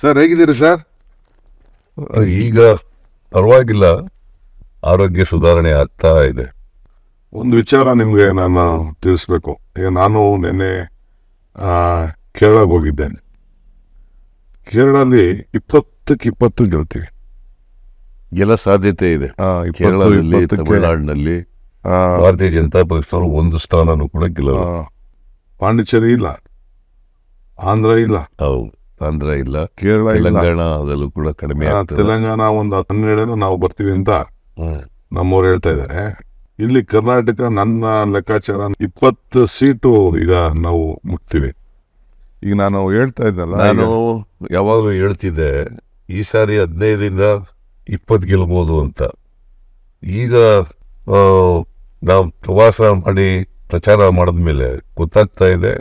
Sir ಹೇಗಿದ್ದೀರಿ sir? ಈಗ ಪರವಾಗಿಲ್ಲ, ಆರೋಗ್ಯ ಸುಧಾರಣೆ ಆಗ್ತಾ ಇದೆ. ಒಂದು ವಿಚಾರ ನಿಮಗೆ ನಾನು ತಿಳಿಸ್ಬೇಕು. ಈಗ ನಾನು ನಿನ್ನೆ ಕೇರಳಕ್ಕೆ ಹೋಗಿದ್ದೇನೆ. ಕೇರಳಲ್ಲಿ 20-20 ಗೆಲ್ತೀವಿ. ಎಲ್ಲ ಸಾಧ್ಯತೆ ಇದೆ. ಕೇರಳದಲ್ಲಿ, ತಮಿಳುನಾಡಿನಲ್ಲಿ ಭಾರತೀಯ ಜನತಾ ಪಕ್ಷದವರು ಒಂದು ಸ್ಥಾನನೂ ಕೂಡ ಗೆಲ್ಲಲ್ಲ. ಪಾಂಡಿಚೇರಿ ಇಲ್ಲ, ಆಂಧ್ರ ಇಲ್ಲ. ಹೌದು, ಆಂಧ್ರ ಇಲ್ಲ, ಕೇರಳ ಇಲ್ಲ, ತೆಲಂಗಾಣದಲ್ಲೂ ಕೂಡ ಕಡಿಮೆ. ತೆಲಂಗಾಣ ಒಂದು 12 ನಾವು ಬರ್ತೀವಿ ಅಂತ ನಮ್ಮವ್ರು ಹೇಳ್ತಾ ಇದ್ದಾರೆ. ಇಲ್ಲಿ ಕರ್ನಾಟಕ ನನ್ನ ಲೆಕ್ಕಾಚಾರ 20 ಸೀಟು ಈಗ ನಾವು ಮುಟ್ತೀವಿ. ಈಗ ನಾನು ಹೇಳ್ತಾ ಇದ್ದಲ್ಲ, ನಾನು ಯಾವಾಗಲೂ ಹೇಳ್ತಿದ್ದೆ ಈ ಸಾರಿ 15-20 ಗೆಲ್ಬೋದು ಅಂತ. ಈಗ ನಾವು ಪ್ರವಾಸ ಮಾಡಿ ಪ್ರಚಾರ ಮಾಡಿದ್ಮೇಲೆ ಗೊತ್ತಾಗ್ತಾ ಇದೆ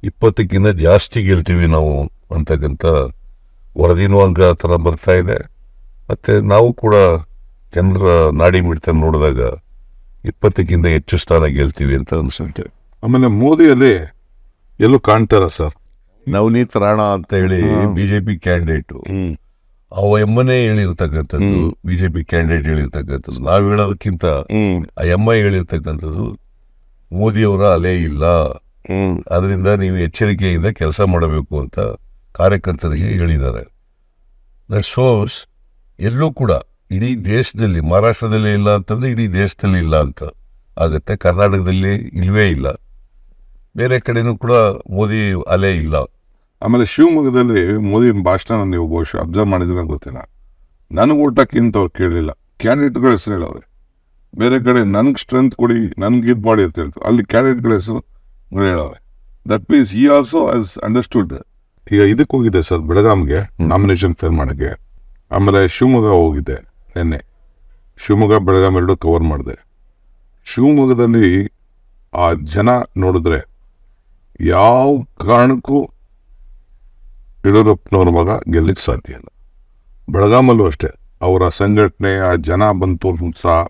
20ಕ್ಕಿಂತ ಜಾಸ್ತಿ ಗೆಲ್ತೀವಿ ನಾವು ಅಂತಕ್ಕಂಥ ವರದಿನೂ ಹಂಗ ಥರ ಬರ್ತಾ ಇದೆ. ಮತ್ತು ನಾವು ಕೂಡ ಜನರ ನಾಡಿ ಮಿಡ್ತ ನೋಡಿದಾಗ 20ಕ್ಕಿಂತ ಹೆಚ್ಚು ಸ್ಥಾನ ಗೆಲ್ತೀವಿ ಅಂತ ಅನ್ಸುತ್ತೆ. ಆಮೇಲೆ ಮೋದಿಯಲ್ಲಿ ಎಲ್ಲೂ ಕಾಣ್ತಾರ ಸರ್. ನವನೀತ್ ರಾಣಾ ಅಂತ ಹೇಳಿ ಬಿಜೆಪಿ ಕ್ಯಾಂಡಿಡೇಟು, ಅವ ಎಮ್ಮನೇ ಹೇಳಿರ್ತಕ್ಕಂಥದ್ದು, ಬಿಜೆಪಿ ಕ್ಯಾಂಡಿಡೇಟ್ ಹೇಳಿರ್ತಕ್ಕಂಥದ್ದು. ನಾವು ಹೇಳೋದಕ್ಕಿಂತ ಆ ಎಮ್ಮ ಹೇಳಿರ್ತಕ್ಕಂಥದ್ದು ಮೋದಿಯವರ ಅಲೆ ಇಲ್ಲ, ಅದರಿಂದ ನೀವು ಎಚ್ಚರಿಕೆಯಿಂದ ಕೆಲಸ ಮಾಡಬೇಕು ಅಂತ ಕಾರ್ಯಕರ್ತರಿಗೆ ಹೇಳಿದ್ದಾರೆ. ದಟ್ ಶೋಸ್ ಎಲ್ಲೂ ಕೂಡ ಇಡೀ ದೇಶದಲ್ಲಿ, ಮಹಾರಾಷ್ಟ್ರದಲ್ಲಿ ಇಲ್ಲ ಅಂತಂದ್ರೆ ಇಡೀ ದೇಶದಲ್ಲಿ ಇಲ್ಲ ಅಂತ ಆಗುತ್ತೆ. ಕರ್ನಾಟಕದಲ್ಲಿ ಇಲ್ವೇ ಇಲ್ಲ, ಬೇರೆ ಕಡೆನೂ ಕೂಡ ಮೋದಿ ಅಲೆ ಇಲ್ಲ. ಆಮೇಲೆ ಶಿವಮೊಗ್ಗದಲ್ಲಿ ಮೋದಿ ಭಾಷಣ ನೀವು ಬಹುಶಃ ಅಬ್ಸರ್ವ್ ಮಾಡಿದ್ರೆ ಗೊತ್ತಿಲ್ಲ. ನನಗೆ ಊಟಕ್ಕಿಂತ ಅವ್ರು ಕೇಳಲಿಲ್ಲ, ಕ್ಯಾಂಡಿಡೇಟ್ಗಳ ಹೆಸರು ಹೇಳವ್ರೆ. ಬೇರೆ ಕಡೆ ನನಗೆ ಸ್ಟ್ರೆಂತ್ ಕೊಡಿ, ನನಗೆ ಇದು ಮಾಡಿ ಅಂತ ಹೇಳ್ತಾರೆ, ಅಲ್ಲಿ ಕ್ಯಾಂಡಿಡೇಟ್ಗಳ ಹೆಸರು ಹೇಳವ್ರೆ. ದಟ್ ಮೀನ್ಸ್ ಈ ಆಲ್ಸೋ ಹ್ಯಾಸ್ ಅಂಡರ್ಸ್ಟುಡ್. ಈಗ ಇದಕ್ಕೆ ಹೋಗಿದ್ದೆ ಸರ್, ಬೆಳಗಾಂಗೆ ನಾಮಿನೇಷನ್ ಫೇಲ್ ಮಾಡೋಕ್ಕೆ. ಆಮೇಲೆ ಶಿವಮೊಗ್ಗ ಹೋಗಿದ್ದೆ ನಿನ್ನೆ. ಶಿವಮೊಗ್ಗ ಬೆಳಗಾಂ ಎರಡು ಕವರ್ ಮಾಡಿದೆ. ಶಿವಮೊಗ್ಗದಲ್ಲಿ ಆ ಜನ ನೋಡಿದ್ರೆ ಯಾವ ಕಾರಣಕ್ಕೂ ಯಡಿಯೂರಪ್ಪನವ್ರ ಮಗ ಗೆಲ್ಲಕ್ಕೆ ಸಾಧ್ಯ ಇಲ್ಲ. ಬೆಳಗಾಮಲ್ಲೂ ಅಷ್ಟೇ, ಅವರ ಸಂಘಟನೆ, ಆ ಜನ ಬಂತು ಉತ್ಸಾಹ,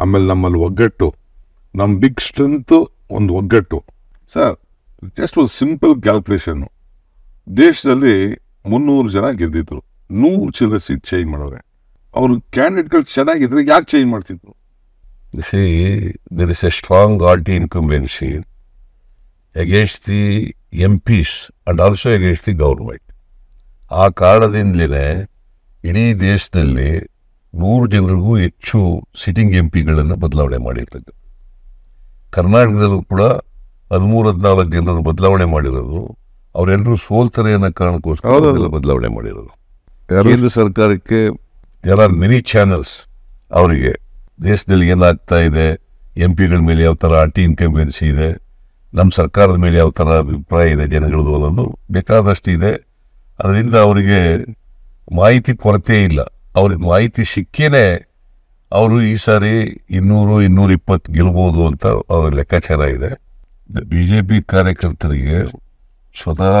ಆಮೇಲೆ ನಮ್ಮಲ್ಲಿ ಒಗ್ಗಟ್ಟು, ನಮ್ಮ ಬಿಗ್ ಸ್ಟ್ರೆಂತ್ ಒಂದು ಒಗ್ಗಟ್ಟು. ಸರ್, ಜಸ್ಟ್ ಒಂದು ಸಿಂಪಲ್ ಕ್ಯಾಲ್ಕುಲೇಷನ್ನು, ದೇಶದಲ್ಲಿ 300 ಜನ ಗೆದ್ದಿದ್ರು, 100 ಚಿಲ್ಲರೆ ಸೀಟ್ ಚೇಂಜ್ ಮಾಡೋರೆ. ಅವ್ರ ಕ್ಯಾಂಡಿಡೇಟ್ಗಳು ಚೆನ್ನಾಗಿದ್ರೆ ಯಾಕೆ ಚೇಂಜ್ ಮಾಡ್ತಿದ್ರು? See, there is a strong anti-incumbency against the MPs and also against the government. ಆ ಕಾರಣದಿಂದಲೇ ಇಡೀ ದೇಶದಲ್ಲಿ 100 ಜನರಿಗೂ ಹೆಚ್ಚು ಸಿಟ್ಟಿಂಗ್ MP ಗಳನ್ನು ಬದಲಾವಣೆ ಮಾಡಿರ್ತದೆ. ಕರ್ನಾಟಕದಲ್ಲೂ ಕೂಡ 13-14 ಜನರು ಬದಲಾವಣೆ ಮಾಡಿರೋದು ಅವರೆಲ್ಲರೂ ಸೋಲ್ತಾರೆ ಅನ್ನೋ ಕಾರಣಕ್ಕೋಸ್ಕರ ಬದಲಾವಣೆ ಮಾಡಿರೋದು. ಕೇಂದ್ರ ಸರ್ಕಾರಕ್ಕೆ ದೇರ್ ಆರ್ ಮೆನಿ ಚಾನಲ್ಸ್. ಅವರಿಗೆ ದೇಶದಲ್ಲಿ ಏನಾಗ್ತಾ ಇದೆ, MP ಗಳ ಮೇಲೆ ಯಾವ ಥರ ಆಂಟಿ ಇನ್ಕಂಬೆನ್ಸಿ ಇದೆ, ನಮ್ಮ ಸರ್ಕಾರದ ಮೇಲೆ ಯಾವ ಥರ ಅಭಿಪ್ರಾಯ ಇದೆ ಜನಗಳದು ಅನ್ನೋದು ಬೇಕಾದಷ್ಟು ಇದೆ. ಅದರಿಂದ ಅವರಿಗೆ ಮಾಹಿತಿ ಕೊರತೆ ಇಲ್ಲ. ಅವ್ರಿಗೆ ಮಾಹಿತಿ ಸಿಕ್ಕೇನೆ ಅವರು ಈ ಸಾರಿ 200-220 ಗೆಲ್ಬೋದು ಅಂತ ಅವ್ರ ಲೆಕ್ಕಾಚಾರ ಇದೆ. BJP ಕಾರ್ಯಕರ್ತರಿಗೆ ಸ್ವತಃ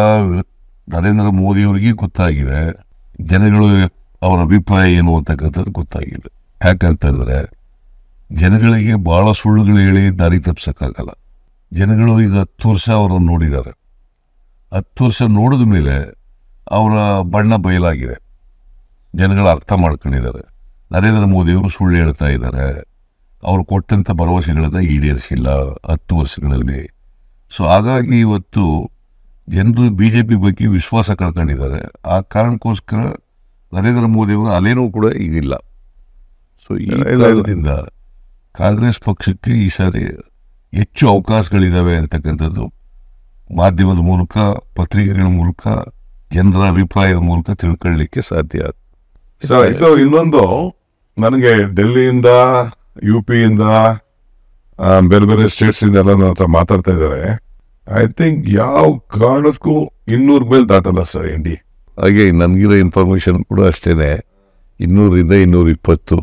ನರೇಂದ್ರ ಮೋದಿಯವರಿಗೆ ಗೊತ್ತಾಗಿದೆ, ಜನಗಳು ಅವರ ಅಭಿಪ್ರಾಯ ಏನು ಅಂತಕ್ಕಂಥದ್ದು ಗೊತ್ತಾಗಿದೆ. ಯಾಕಂತಂದರೆ ಜನಗಳಿಗೆ ಭಾಳ ಸುಳ್ಳುಗಳು ಹೇಳಿ ದಾರಿ ತಪ್ಪಿಸೋಕ್ಕಾಗಲ್ಲ. ಜನಗಳು ಈಗ 10 ವರ್ಷ ಅವರನ್ನು ನೋಡಿದ್ದಾರೆ. 10 ವರ್ಷ ನೋಡಿದ ಮೇಲೆ ಅವರ ಬಣ್ಣ ಬಯಲಾಗಿದೆ, ಜನಗಳು ಅರ್ಥ ಮಾಡ್ಕೊಂಡಿದ್ದಾರೆ. ನರೇಂದ್ರ ಮೋದಿಯವರು ಸುಳ್ಳು ಹೇಳ್ತಾ ಇದ್ದಾರೆ, ಅವರು ಕೊಟ್ಟಂಥ ಭರವಸೆಗಳನ್ನು ಈಡೇರಿಸಿಲ್ಲ 10 ವರ್ಷಗಳಲ್ಲಿ. ಸೊ ಹಾಗಾಗಿ ಇವತ್ತು ಜನರು BJP ಬಗ್ಗೆ ವಿಶ್ವಾಸ ಕಳ್ಕೊಂಡಿದ್ದಾರೆ. ಆ ಕಾರಣಕ್ಕೋಸ್ಕರ ನರೇಂದ್ರ ಮೋದಿಯವರ ಅಲೆನೂ ಕೂಡ ಈಗಿಲ್ಲ. ಸೊ ಈ ಕಾರಣದಿಂದ ಕಾಂಗ್ರೆಸ್ ಪಕ್ಷಕ್ಕೆ ಈ ಸಾರಿ ಹೆಚ್ಚು ಅವಕಾಶಗಳಿದ್ದಾವೆ ಅಂತಕ್ಕಂಥದ್ದು ಮಾಧ್ಯಮದ ಮೂಲಕ, ಪತ್ರಿಕೆಗಳ ಮೂಲಕ, ಜನರ ಅಭಿಪ್ರಾಯದ ಮೂಲಕ ತಿಳ್ಕೊಳ್ಳಿಕ್ಕೆ ಸಾಧ್ಯ. ಸರ್, ಇದು ಇನ್ನೊಂದು, ನನಗೆ ಡೆಲ್ಲಿಯಿಂದ, UP-ಯಿಂದ, ಬೇರೆ ಬೇರೆ ಸ್ಟೇಟ್ಸಿಂದ ಎಲ್ಲ ನನ್ನ ಹತ್ರ ಮಾತಾಡ್ತಾ ಇದ್ದಾರೆ. ಐ ಥಿಂಕ್ ಯಾವ ಕಾರಣಕ್ಕೂ 200 ಮೇಲೆ ದಾಟಲ್ಲ ಸರ್ ND. ಹಾಗೆ ನನಗಿರೋ ಇನ್ಫಾರ್ಮೇಶನ್ ಕೂಡ ಅಷ್ಟೇನೆ, 200-220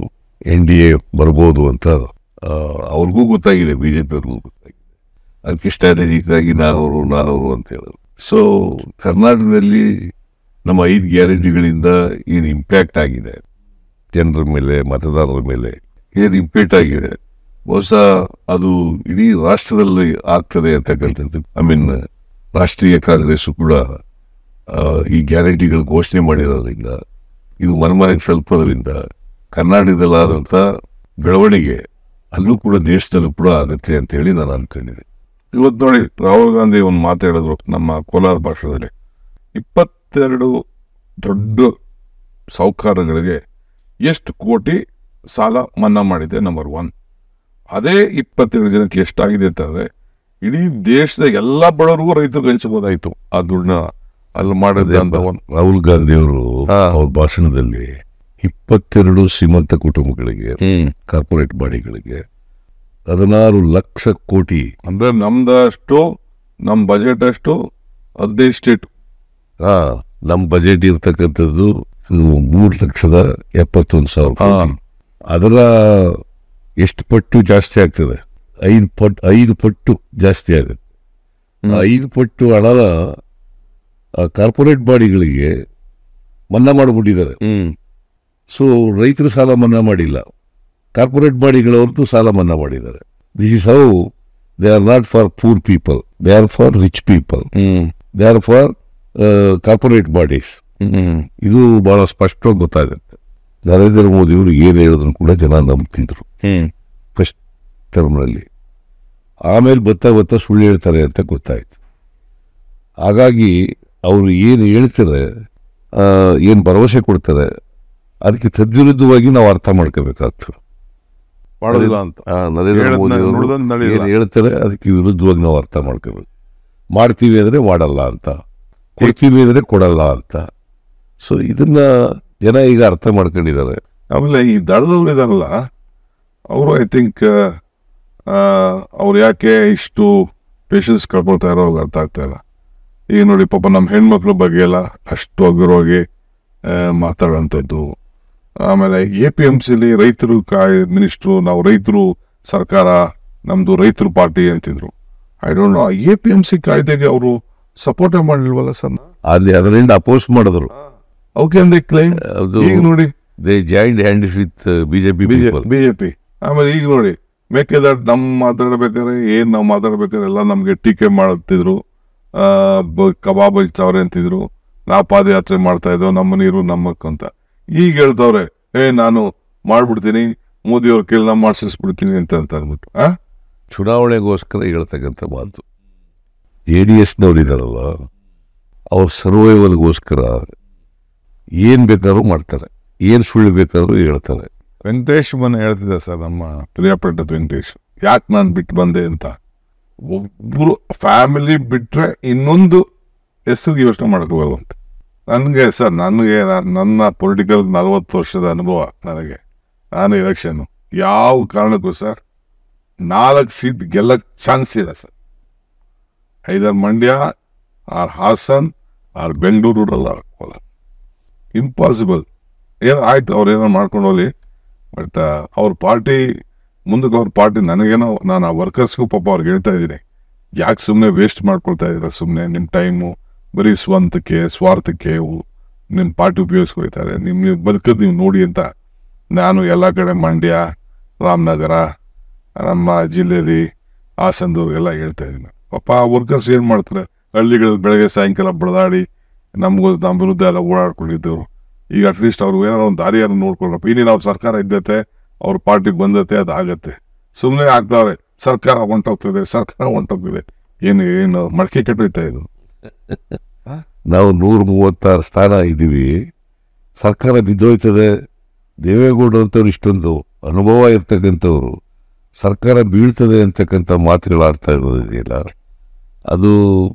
NDA ಬರ್ಬೋದು ಅಂತ ಅವ್ರಿಗೂ ಗೊತ್ತಾಗಿದೆ, BJP ಅವ್ರಿಗೂ ಗೊತ್ತಾಗಿದೆ. ಅದಕ್ಕೆ ಸ್ಟ್ರಾಟಜಿಕ್ ಆಗಿ 400 ಅಂತ ಹೇಳೋದು. ಸೊ ಕರ್ನಾಟಕದಲ್ಲಿ ನಮ್ಮ 5 ಗ್ಯಾರಂಟಿಗಳಿಂದ ಏನು ಇಂಪ್ಯಾಕ್ಟ್ ಆಗಿದೆ ಜನರ ಮೇಲೆ, ಮತದಾರರ ಮೇಲೆ ಏನು ಇಂಪ್ಯಾಕ್ಟ್ ಆಗಿದೆ, ಬಹುಶಃ ಅದು ಇಡೀ ರಾಷ್ಟ್ರದಲ್ಲಿ ಆಗ್ತದೆ ಅಂತಕ್ಕಂಥದ್ದು. ರಾಷ್ಟ್ರೀಯ ಕಾಂಗ್ರೆಸ್ ಕೂಡ ಈ ಗ್ಯಾರಂಟಿಗಳು ಘೋಷಣೆ ಮಾಡಿರೋದ್ರಿಂದ, ಇದು ಮನೆಗೆ ತಲುಪೋದ್ರಿಂದ ಕರ್ನಾಟಕದಲ್ಲಾದಂಥ ಬೆಳವಣಿಗೆ ಅಲ್ಲೂ ಕೂಡ ದೇಶದಲ್ಲೂ ಕೂಡ ಆಗುತ್ತೆ ಅಂತ ಹೇಳಿ ನಾನು ಅನ್ಕೊಂಡಿದ್ದೆ. ಇವತ್ತು ನೋಡಿ ರಾಹುಲ್ ಗಾಂಧಿ ಒಂದು ಮಾತಾಡಿದ್ರು ನಮ್ಮ ಕೋಲಾರ ಭಾಷೆಯಲ್ಲಿ, 22 ದೊಡ್ಡ ಸಾಹುಕಾರಗಳಿಗೆ ಎಷ್ಟು ಕೋಟಿ ಸಾಲ ಮನ್ನಾ ಮಾಡಿದೆ ನಂಬರ್ 1. ಅದೇ 22 ಜನಕ್ಕೆ ಎಷ್ಟಾಗಿದೆ ಅಂತಂದ್ರೆ ಇಡೀ ದೇಶದ ಎಲ್ಲ ಬಡವರಿಗೂ ರೈತರು ಹಂಚಬಹುದಾಯ್ತು ಆ ದುಡ್ಡನ್ನ ಅಲ್ಲಿ ಮಾಡೋದೇ ಅಂತ. ರಾಹುಲ್ ಗಾಂಧಿ ಅವರು ಅವ್ರ ಭಾಷಣದಲ್ಲಿ 22 ಶ್ರೀಮಂತ ಕುಟುಂಬಗಳಿಗೆ, ಕಾರ್ಪೊರೇಟ್ ಬಾಡಿಗಳಿಗೆ 16 ಲಕ್ಷ ಕೋಟಿ, ಅಂದ್ರೆ ನಮ್ದಷ್ಟು ನಮ್ಮ ಬಜೆಟ್ ಅಷ್ಟು 15 ಸ್ಟೇಟ್. ನಮ್ಮ ಬಜೆಟ್ ಇರ್ತಕ್ಕಂಥದ್ದು 3,71,000 ಕೋಟಿ. ಅದರ ಎಷ್ಟು ಪಟ್ಟು ಜಾಸ್ತಿ ಆಗ್ತದೆ? 5 ಪಟ್ಟು ಜಾಸ್ತಿ ಆಗುತ್ತೆ. 5 ಪಟ್ಟು ಹಣನ ಕಾರ್ಪೊರೇಟ್ ಬಾಡಿಗಳಿಗೆ ಮನ್ನಾ ಮಾಡಿಬಿಟ್ಟಿದ್ದಾರೆ. ಸೊ ರೈತರ ಸಾಲ ಮನ್ನಾ ಮಾಡಿಲ್ಲ, ಕಾರ್ಪೊರೇಟ್ ಬಾಡಿಗಳವ್ರದ್ದು ಸಾಲ ಮನ್ನಾ ಮಾಡಿದ್ದಾರೆ. This is how they are not for poor people, they are for rich people, they are for corporate bodies. ಇದು ಬಹಳ ಸ್ಪಷ್ಟವಾಗಿ ಗೊತ್ತಾಗುತ್ತೆ. ನರೇಂದ್ರ ಮೋದಿ ಅವರು ಏನು ಹೇಳಿದ್ರು ಕೂಡ ಜನ ನಂಬ್ತಿದ್ರು ಫಸ್ಟ್ ಟರ್ಮ್ನಲ್ಲಿ. ಆಮೇಲೆ ಬರ್ತಾ ಸುಳ್ಳು ಹೇಳ್ತಾರೆ ಅಂತ ಗೊತ್ತಾಯ್ತು. ಹಾಗಾಗಿ ಅವರು ಏನು ಹೇಳ್ತಾರೆ, ಏನು ಭರವಸೆ ಕೊಡ್ತಾರೆ, ಅದಕ್ಕೆ ತದ್ವಿರುದ್ಧವಾಗಿ ನಾವು ಅರ್ಥ ಮಾಡ್ಕೋಬೇಕಾಗ್ತದೆ. ಮಾಡೋದಿಲ್ಲ ಅಂತ ನರೇಂದ್ರ ಮೋದಿ ಅವರು ಏನು ಹೇಳ್ತಾರೆ ಅದಕ್ಕೆ ವಿರುದ್ಧವಾಗಿ ನಾವು ಅರ್ಥ ಮಾಡ್ಕೋಬೇಕು. ಮಾಡ್ತೀವಿ ಅಂದರೆ ಮಾಡಲ್ಲ ಅಂತ, ಕೊಡ್ತೀವಿ ಅಂದರೆ ಕೊಡಲ್ಲ ಅಂತ. ಸೊ ಇದನ್ನ ಜನ ಈಗ ಅರ್ಥ ಮಾಡ್ಕೊಂಡಿದ್ದಾರೆ. ಆಮೇಲೆ ಈ ದಳದವ್ರು ಇದಾರಲ್ಲ, ಅವರು ಐ ಥಿಂಕ್ ಅವ್ರು ಯಾಕೆ ಇಷ್ಟು ಪೇಷನ್ಸ್ ಕಳ್ಕೊಳ್ತಾ ಇರೋ ಅರ್ಥ ಆಗ್ತಾ ಇಲ್ಲ. ಈಗ ನೋಡಿ ಪಾಪ ನಮ್ಮ ಹೆಣ್ಮಕ್ಳ ಬಗ್ಗೆ ಎಲ್ಲ ಅಷ್ಟು ಅಗ್ರವಾಗಿ ಮಾತಾಡೋಂಥದ್ದು. ಆಮೇಲೆ APMCಲಿ ರೈತರು ಮಿನಿಸ್ಟ್ರು, ನಾವು ರೈತರು ಸರ್ಕಾರ, ನಮ್ದು ರೈತರು ಪಾರ್ಟಿ ಅಂತಿದ್ರು. ಐ ಡೋಂಟ್ ನೋ, APMC ಕಾಯ್ದೆಗೆ ಅವರು ಸಪೋರ್ಟೇ ಮಾಡಲಿಲ್ವಲ್ಲ ಸರ್? ಅದರಿಂದ ಅಪೋಸ್ ಮಾಡಿದ್ರು. ಓಕೆ ಅಂದೆ ಕ್ಲೈಮ್. ಈಗ ನೋಡಿ they joint hands with BJP. ಆಮೇಲೆ ಈಗ ನೋಡಿ ಮೇಕೆದಾಟು ನಾವು ಮಾತಾಡ್ಬೇಕಾದ್ರೆ ಎಲ್ಲ ನಮ್ಗೆ ಟೀಕೆ ಮಾಡುತ್ತಿದ್ರು, ಕಬಾಬ್ ಹಚ್ಚಾವ್ರೆ ಅಂತಿದ್ರು, ನಾವು ಪಾದಯಾತ್ರೆ ಮಾಡ್ತಾ ಇದ್ದೋ ನಮ್ಮ ನೀರು ನಮ್ಮಕ್ಕ ಅಂತ. ಈಗ ಹೇಳ್ತವ್ರೆ ನಾನು ಮಾಡ್ಬಿಡ್ತೀನಿ, ಮೋದಿ ಅವ್ರ ಕೇಳಿ ನಾವು ಮಾಡಿಸ್ಬಿಡ್ತೀನಿ ಅಂತ ಅಂದ್ಬಿಟ್ಟು ಚುನಾವಣೆಗೋಸ್ಕರ ಹೇಳ್ತಕ್ಕಂಥ ಮಾತು. JDSನವ್ರು ಇದಾರಲ್ಲ, ಅವ್ರ ಸರ್ವೈವಲ್ಗೋಸ್ಕರ ಏನ್ ಬೇಕಾದ್ರೂ ಮಾಡ್ತಾರೆ, ಏನ್ ಸುಳ್ಳು ಬೇಕಾದ್ರೂ ಹೇಳ್ತಾರೆ. ವೆಂಕಟೇಶ್ ಮನೆ ಹೇಳ್ತಿದ್ದೆ ಸರ್, ನಮ್ಮ ಪ್ರಿಯಪಟ್ಟದ ವೆಂಕಟೇಶ್, ಯಾಕೆ ನಾನು ಬಿಟ್ಟು ಬಂದೆ ಅಂತ. ಒಬ್ಬರು ಫ್ಯಾಮಿಲಿ ಬಿಟ್ರೆ ಇನ್ನೊಂದು ಹೆಸರಿಗೆ ಯೋಚನೆ ಮಾಡೋಕ್ಕೋಗಲ್ಲ ಅಂತ. ನನಗೆ ಸರ್, ನನ್ನ ಪೊಲಿಟಿಕಲ್ 40 ವರ್ಷದ ಅನುಭವ ನನಗೆ, ನಾನು ಎಲೆಕ್ಷನ್ನು ಯಾವ ಕಾರಣಕ್ಕೂ ಸರ್ 4 ಸೀಟ್ ಗೆಲ್ಲಕ್ಕೆ ಚಾನ್ಸ್ ಇಲ್ಲ sir. Either Mandya or Hassan or Bengaluru rural, impossible. ಏನು ಆಯ್ತು, ಅವ್ರೇನೋ ಮಾಡ್ಕೊಂಡು ಹೋಗ್ಲಿ, ಬಟ್ ಅವ್ರ ಪಾರ್ಟಿ ಮುಂದಕ್ಕೆ, ಅವ್ರ ಪಾರ್ಟಿ ನನಗೇನೋ, ನಾನು ಆ ವರ್ಕರ್ಸ್ಗೂ ಪಾಪ ಅವ್ರಿಗೆ ಹೇಳ್ತಾ ಇದ್ದೀನಿ, ಯಾಕೆ ಸುಮ್ಮನೆ ವೇಸ್ಟ್ ಮಾಡ್ಕೊಳ್ತಾ ಇದ್ದೀರ, ಸುಮ್ಮನೆ ನಿಮ್ಮ ಟೈಮು ಬರೀ ಸ್ವಾರ್ಥಕ್ಕೆ ನಿಮ್ಮ ಪಾರ್ಟಿ ಉಪಯೋಗಿಸ್ಕೊಳ್ತಾರೆ, ನೀವು ಬದುಕೋದು ನೀವು ನೋಡಿ ಅಂತ ನಾನು ಎಲ್ಲ ಕಡೆ ಮಂಡ್ಯ, ರಾಮನಗರ, ನಮ್ಮ ಜಿಲ್ಲೆಯಲ್ಲಿ ಹಾಸನದವ್ರಿಗೆಲ್ಲ ಹೇಳ್ತಾ ಇದ್ದೀನಿ. ಪಾಪ ವರ್ಕರ್ಸ್ ಏನು ಮಾಡ್ತಾರೆ, ಹಳ್ಳಿಗಳಲ್ಲಿ ಬೆಳಗ್ಗೆ ಸಾಯಂಕಾಲ ಬಡದಾಡಿ ನಮ್ಮ ವಿರುದ್ಧ ಎಲ್ಲ ಓಡಾಡ್ಕೊಂಡಿದ್ದವರು. ಈಗ ಅಟ್ಲೀಸ್ಟ್ ಅವ್ರು ಏನಾರು ಒಂದು ದಾರಿಯನ್ನು ನೋಡ್ಕೊಳ್ರಪ್ಪ. ಇನ್ನೇನು ಅವ್ರ ಸರ್ಕಾರ ಇದ್ದತೆ, ಅವ್ರ ಪಾರ್ಟಿಗೆ ಬಂದತೆ, ಅದು ಆಗತ್ತೆ. ಸುಮ್ಮನೆ ಆಗ್ತಾವ್ರೆ, ಸರ್ಕಾರ ಹೊಂಟೋಗ್ತಿದೆ. ಏನು ಮಡಕೆ ಕೆಟ್ಟೋಯ್ತಾ ಇದು. ನಾವು 136 ಸ್ಥಾನ ಇದ್ದೀವಿ, ಸರ್ಕಾರ ಬಿದ್ದೋಯ್ತದೆ. ದೇವೇಗೌಡ ಅಂತವ್ರು ಇಷ್ಟೊಂದು ಅನುಭವ ಇರ್ತಕ್ಕಂಥವ್ರು ಸರ್ಕಾರ ಬೀಳ್ತದೆ ಅಂತಕ್ಕಂಥ ಮಾತುಗಳು ಆಡ್ತಾ ಇರೋದಿದೆಯಲ್ಲ, ಅದು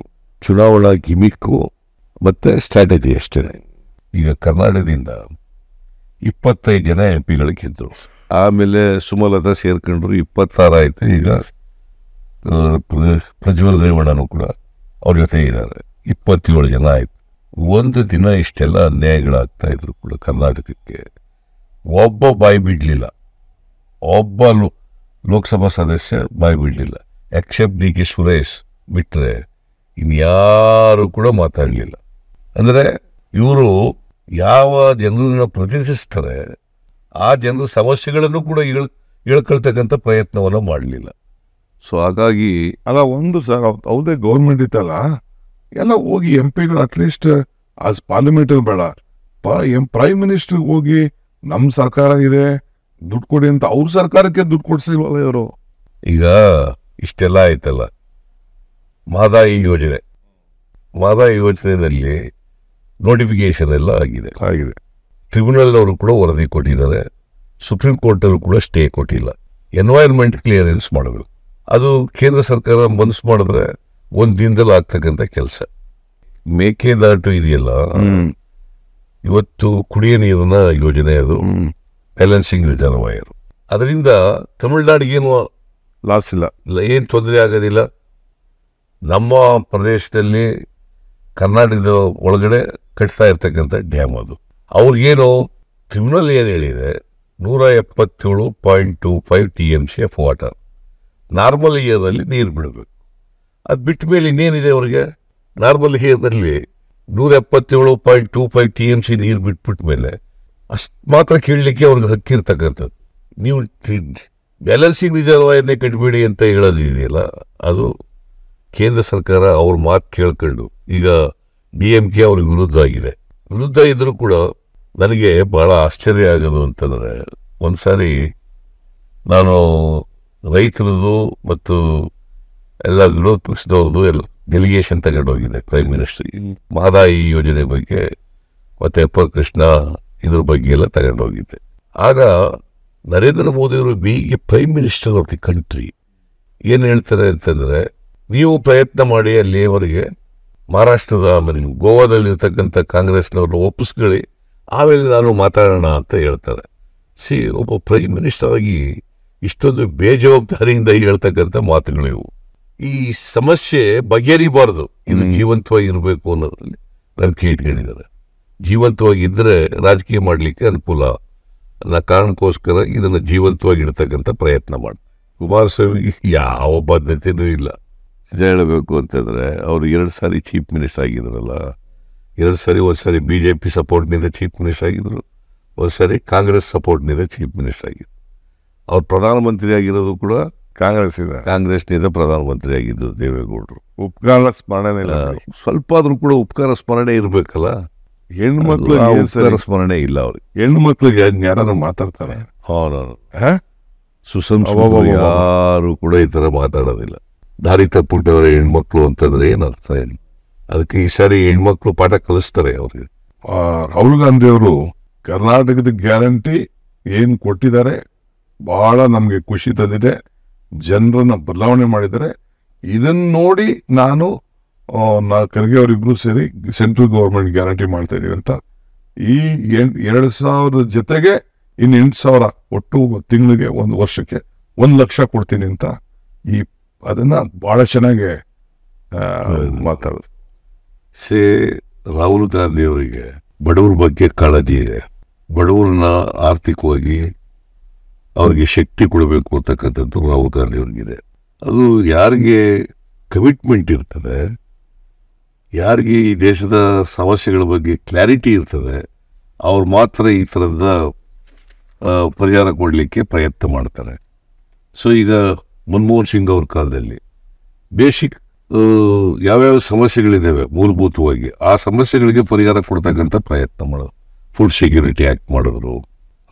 ಚುನಾವಣಾ ಗಿಮಿಕ್ಕು ಮತ್ತು ಸ್ಟ್ರಾಟಜಿ ಅಷ್ಟೇ. ಈಗ ಕರ್ನಾಟಕದಿಂದ 25 ಜನ MP ಗೆದ್ದರು. ಆಮೇಲೆ ಸುಮಲತಾ ಸೇರ್ಕೊಂಡ್ರು, 26 ಆಯಿತು. ಈಗ ಪ್ರಜ್ವಲ್ ರೇವಣ್ಣನೂ ಕೂಡ ಅವ್ರ ಜೊತೆ ಇದ್ದಾರೆ, 27 ಜನ ಆಯಿತು. ಒಂದು ದಿನ ಇಷ್ಟೆಲ್ಲ ಅನ್ಯಾಯಗಳಾಗ್ತಾ ಇದ್ರು ಕೂಡ ಕರ್ನಾಟಕಕ್ಕೆ ಒಬ್ಬ ಬಾಯಿ ಬಿಡಲಿಲ್ಲ, ಒಬ್ಬ ಲೋಕಸಭಾ ಸದಸ್ಯ ಬಾಯಿ ಬಿಡಲಿಲ್ಲ, ಎಕ್ಸೆಪ್ಟ್ DK ಸುರೇಶ್ ಬಿಟ್ಟರೆ ಇನ್ಯಾರು ಕೂಡ ಮಾತಾಡಲಿಲ್ಲ. ಅಂದರೆ ಇವರು ಯಾವ ಜನರನ್ನ ಪ್ರತಿನಿಧಿಸ್ತಾರೆ ಆ ಜನರ ಸಮಸ್ಯೆಗಳನ್ನು ಕೂಡ ಹೇಳ್ಕೊಳ್ತಕ್ಕಂಥ ಪ್ರಯತ್ನವನ್ನು ಮಾಡಲಿಲ್ಲ. ಸೊ ಹಾಗಾಗಿ ಅಲ್ಲ ಒಂದು ಸರ್, ಹೌದೇ ಗೌರ್ಮೆಂಟ್ ಇತ್ತಲ್ಲ, ಎಲ್ಲ ಹೋಗಿ MP ಅಟ್ಲೀಸ್ಟ್ ಆಸ್ ಪಾರ್ಲಿಮೆಂಟಲ್ಲಿ ಬೇಡ, ಪ್ರೈಮ್ ಮಿನಿಸ್ಟರ್ ಹೋಗಿ ನಮ್ಮ ಸರ್ಕಾರ ಇದೆ ದುಡ್ಡು ಕೊಡಿ ಅಂತ ಅವ್ರ ಸರ್ಕಾರಕ್ಕೆ ದುಡ್ಡು ಕೊಡ್ಸಿಲ್ವಲ್ಲ ಇವರು. ಈಗ ಇಷ್ಟೆಲ್ಲ ಆಯ್ತಲ್ಲ, ಮಹದಾಯಿ ಯೋಜನೆಯಲ್ಲಿ ನೋಟಿಫಿಕೇಶನ್ ಎಲ್ಲ ಆಗಿದೆ. ಟ್ರಿಬ್ಯುನಲ್ ಅವರು ಕೂಡ ವರದಿ ಕೊಟ್ಟಿದ್ದಾರೆ, ಸುಪ್ರೀಂ ಕೋರ್ಟ್ ಅವರು ಕೂಡ ಸ್ಟೇ ಕೊಟ್ಟಿಲ್ಲ. ಎನ್ವೈರ್ಮೆಂಟ್ ಕ್ಲಿಯರೆನ್ಸ್ ಮಾಡಬೇಕು, ಅದು ಕೇಂದ್ರ ಸರ್ಕಾರ ಮನಸ್ಸು ಮಾಡಿದ್ರೆ ಒಂದು ದಿನದಲ್ಲಿ ಆಗ್ತಕ್ಕಂಥ ಕೆಲಸ. ಮೇಕೆದಾಟು ಇದೆಯಲ್ಲ, ಇವತ್ತು ಕುಡಿಯ ನೀರಿನ ಯೋಜನೆ, ಅದು ಬ್ಯಾಲೆನ್ಸಿಂಗ್ ರಿಸರ್ವಾಯರ್. ಅದರಿಂದ ತಮಿಳುನಾಡಿಗೇನು ಲಾಸ್ ಇಲ್ಲ, ಏನು ತೊಂದರೆ ಆಗೋದಿಲ್ಲ. ನಮ್ಮ ಪ್ರದೇಶದಲ್ಲಿ ಕರ್ನಾಟಕದ ಒಳಗಡೆ ಕಟ್ತಾ ಇರ್ತಕ್ಕಂಥ ಡ್ಯಾಮ್ ಅದು. ಅವ್ರಿಗೇನು ಟ್ರಿಬ್ಯುನಲ್ ಏನು ಹೇಳಿದೆ, 177.25 TMC ಆಫ್ ವಾಟರ್ ನಾರ್ಮಲ್ ಇಯರ್ನಲ್ಲಿ ನೀರು ಬಿಡಬೇಕು. ಅದು ಬಿಟ್ಟ ಮೇಲೆ ಇನ್ನೇನಿದೆ ಅವ್ರಿಗೆ? ನಾರ್ಮಲ್ ಇಯರ್ನಲ್ಲಿ 177.25 TMC ನೀರು ಬಿಟ್ಬಿಟ್ಟ ಮೇಲೆ ಅಷ್ಟು ಮಾತ್ರ ಕೇಳಲಿಕ್ಕೆ ಅವ್ರಿಗೆ ಹಕ್ಕಿರ್ತಕ್ಕಂಥದ್ದು. ನೀವು ಬ್ಯಾಲೆನ್ಸಿಂಗ್ ರಿಸರ್ವಾಯರ್ನೇ ಕಟ್ಟಬೇಡಿ ಅಂತ ಹೇಳೋದಿದೆಯಲ್ಲ, ಅದು ಕೇಂದ್ರ ಸರ್ಕಾರ ಅವ್ರ ಮಾತು ಕೇಳ್ಕೊಂಡು ಈಗ DMK ಅವ್ರಿಗೆ ವಿರುದ್ಧ ಇದ್ರೂ ಕೂಡ ನನಗೆ ಬಹಳ ಆಶ್ಚರ್ಯ ಆಗೋದು ಅಂತಂದರೆ, ಒಂದ್ಸಾರಿ ನಾನು ರೈತರದು ಮತ್ತು ಎಲ್ಲ ವಿರೋಧ ಪಕ್ಷದವ್ರದ್ದು ಎಲ್ಲ ಡೆಲಿಗೇಷನ್ ತಗೊಂಡೋಗಿದೆ ಪ್ರೈಮ್ ಮಿನಿಸ್ಟರ್, ಮಹದಾಯಿ ಯೋಜನೆ ಬಗ್ಗೆ ಮತ್ತು ಕೃಷ್ಣ ಇದ್ರ ಬಗ್ಗೆ ಎಲ್ಲ ತಗೊಂಡೋಗಿದ್ದೆ. ಆಗ ನರೇಂದ್ರ ಮೋದಿಯವರು prime minister of the country ಏನು ಹೇಳ್ತಾರೆ ಅಂತಂದರೆ, ನೀವು ಪ್ರಯತ್ನ ಮಾಡಿ ಅಲ್ಲಿಯವರೆಗೆ ಮಹಾರಾಷ್ಟ್ರದ ಆಮೇಲೆ ಗೋವಾದಲ್ಲಿರ್ತಕ್ಕಂಥ ಕಾಂಗ್ರೆಸ್ನವ್ರನ್ನ ಒಪ್ಪಿಸ್ಕೊಳ್ಳಿ, ಆಮೇಲೆ ನಾನು ಮಾತಾಡೋಣ ಅಂತ ಹೇಳ್ತಾರೆ. ಒಬ್ಬ ಪ್ರೈಮ್ ಮಿನಿಸ್ಟರ್ ಆಗಿ ಇಷ್ಟೊಂದು ಬೇಜವಾಬ್ದಾರಿಯಿಂದ ಹೇಳ್ತಕ್ಕಂಥ ಮಾತುಗಳಿವು. ಈ ಸಮಸ್ಯೆ ಬಗೆಹರಿಬಾರ್ದು, ಇದು ಜೀವಂತವಾಗಿರಬೇಕು ಅನ್ನೋದ್ರಲ್ಲಿ ನಂಬಿಕೆ ಇಟ್ಕೊಂಡಿದ್ದಾರೆ. ಜೀವಂತವಾಗಿದ್ದರೆ ರಾಜಕೀಯ ಮಾಡಲಿಕ್ಕೆ ಅನುಕೂಲ ಅನ್ನೋ ಕಾರಣಕ್ಕೋಸ್ಕರ ಇದನ್ನು ಜೀವಂತವಾಗಿಡ್ತಕ್ಕಂಥ ಪ್ರಯತ್ನ ಮಾಡಿ. ಕುಮಾರಸ್ವಾಮಿಗೆ ಯಾವ ಬದ್ಧತೆಯೂ ಇಲ್ಲ. ನಿಜ ಹೇಳಬೇಕು ಅಂತಂದರೆ, ಅವರು 2 ಸಾರಿ ಚೀಫ್ ಮಿನಿಸ್ಟರ್ ಆಗಿದ್ರಲ್ಲ, 2 ಸಾರಿ, ಒಂದು ಸಾರಿ BJP ಸಪೋರ್ಟ್ನಿಂದ ಚೀಫ್ ಮಿನಿಸ್ಟರ್ ಆಗಿದ್ರು, ಒಂದು ಸಾರಿ ಕಾಂಗ್ರೆಸ್ ಸಪೋರ್ಟ್ನಿಂದ ಚೀಫ್ ಮಿನಿಸ್ಟರ್ ಆಗಿದ್ರು. ಅವ್ರು ಪ್ರಧಾನಮಂತ್ರಿ ಆಗಿರೋದು ಕೂಡ ಕಾಂಗ್ರೆಸ್ನಿಂದ ಪ್ರಧಾನಮಂತ್ರಿ ಆಗಿದ್ದು ದೇವೇಗೌಡರು. ಉಪಕಾರ ಸ್ಮರಣೆ ಇಲ್ಲ, ಸ್ವಲ್ಪ ಆದ್ರೂ ಕೂಡ ಉಪಕಾರ ಸ್ಮರಣೆ ಇರಬೇಕಲ್ಲ. ಹೆಣ್ಮಕ್ಳು ಉಪಕಾರ ಸ್ಮರಣೆ ಇಲ್ಲ ಅವ್ರಿಗೆ. ಹೆಣ್ಮಕ್ಳಿಗೆ ಯಾರು ಮಾತಾಡ್ತಾರೆ? ಸುಸಂಸ್ಕೃತರು ಯಾರು ಕೂಡ ಈ ಥರ ಮಾತಾಡೋದಿಲ್ಲ. ದಾರಿ ತಪ್ಪಿಟ್ಟವರ ಹೆಣ್ಮಕ್ಳು ಅಂತಂದ್ರೆ ಏನರ್ಥ ಏನು? ಅದಕ್ಕೆ ಈ ಸಾರಿ ಹೆಣ್ಮಕ್ಳು ಪಾಠ ಕಲಿಸ್ತಾರೆ ಅವ್ರಿಗೆ. ರಾಹುಲ್ ಗಾಂಧಿ ಅವರು ಕರ್ನಾಟಕದ ಗ್ಯಾರಂಟಿ ಏನು ಕೊಟ್ಟಿದ್ದಾರೆ, ಬಹಳ ನಮಗೆ ಖುಷಿ ತಂದಿದೆ. ಜನರನ್ನ ಬದಲಾವಣೆ ಮಾಡಿದ್ದಾರೆ. ಇದನ್ನ ನೋಡಿ ನಾನು ಖರ್ಗೆ ಅವರಿಬ್ರು ಸೇರಿ ಸೆಂಟ್ರಲ್ ಗೌರ್ಮೆಂಟ್ ಗ್ಯಾರಂಟಿ ಮಾಡ್ತಾ ಇದೀವಿ ಅಂತ, ಈ 2,000 ಜೊತೆಗೆ ಇನ್ನು 8,000 ಒಟ್ಟು ತಿಂಗಳಿಗೆ, ಒಂದು ವರ್ಷಕ್ಕೆ 1 ಲಕ್ಷ ಕೊಡ್ತೀನಿ ಅಂತ ಅದನ್ನ ಬಹಳ ಚೆನ್ನಾಗಿ ಮಾತಾಡೋದು. ರಾಹುಲ್ ಗಾಂಧಿ ಅವರಿಗೆ ಬಡವರ ಬಗ್ಗೆ ಕಾಳಜಿ ಇದೆ. ಬಡವರನ್ನ ಆರ್ಥಿಕವಾಗಿ ಅವ್ರಿಗೆ ಶಕ್ತಿ ಕೊಡಬೇಕು ಅಂತಕ್ಕಂಥದ್ದು ರಾಹುಲ್ ಗಾಂಧಿ ಅವ್ರಿಗಿದೆ. ಅದು ಯಾರಿಗೆ ಕಮಿಟ್ಮೆಂಟ್ ಇರ್ತದೆ, ಯಾರಿಗೆ ಈ ದೇಶದ ಸಮಸ್ಯೆಗಳ ಬಗ್ಗೆ ಕ್ಲಾರಿಟಿ ಇರ್ತದೆ, ಅವ್ರು ಮಾತ್ರ ಈ ಥರದ ಪರಿಹಾರ ಕೊಡಲಿಕ್ಕೆ ಪ್ರಯತ್ನ ಮಾಡ್ತಾರೆ. ಈಗ ಮನಮೋಹನ್ ಸಿಂಗ್ ಅವ್ರ ಕಾಲದಲ್ಲಿ ಬೇಸಿಕ್ ಯಾವ್ಯಾವ ಸಮಸ್ಯೆಗಳಿದ್ದಾವೆ ಮೂಲಭೂತವಾಗಿ, ಆ ಸಮಸ್ಯೆಗಳಿಗೆ ಪರಿಹಾರ ಕೊಡ್ತಕ್ಕಂಥ ಪ್ರಯತ್ನ ಮಾಡೋದು. ಫುಡ್ ಸೆಕ್ಯೂರಿಟಿ ಆಕ್ಟ್ ಮಾಡಿದ್ರು,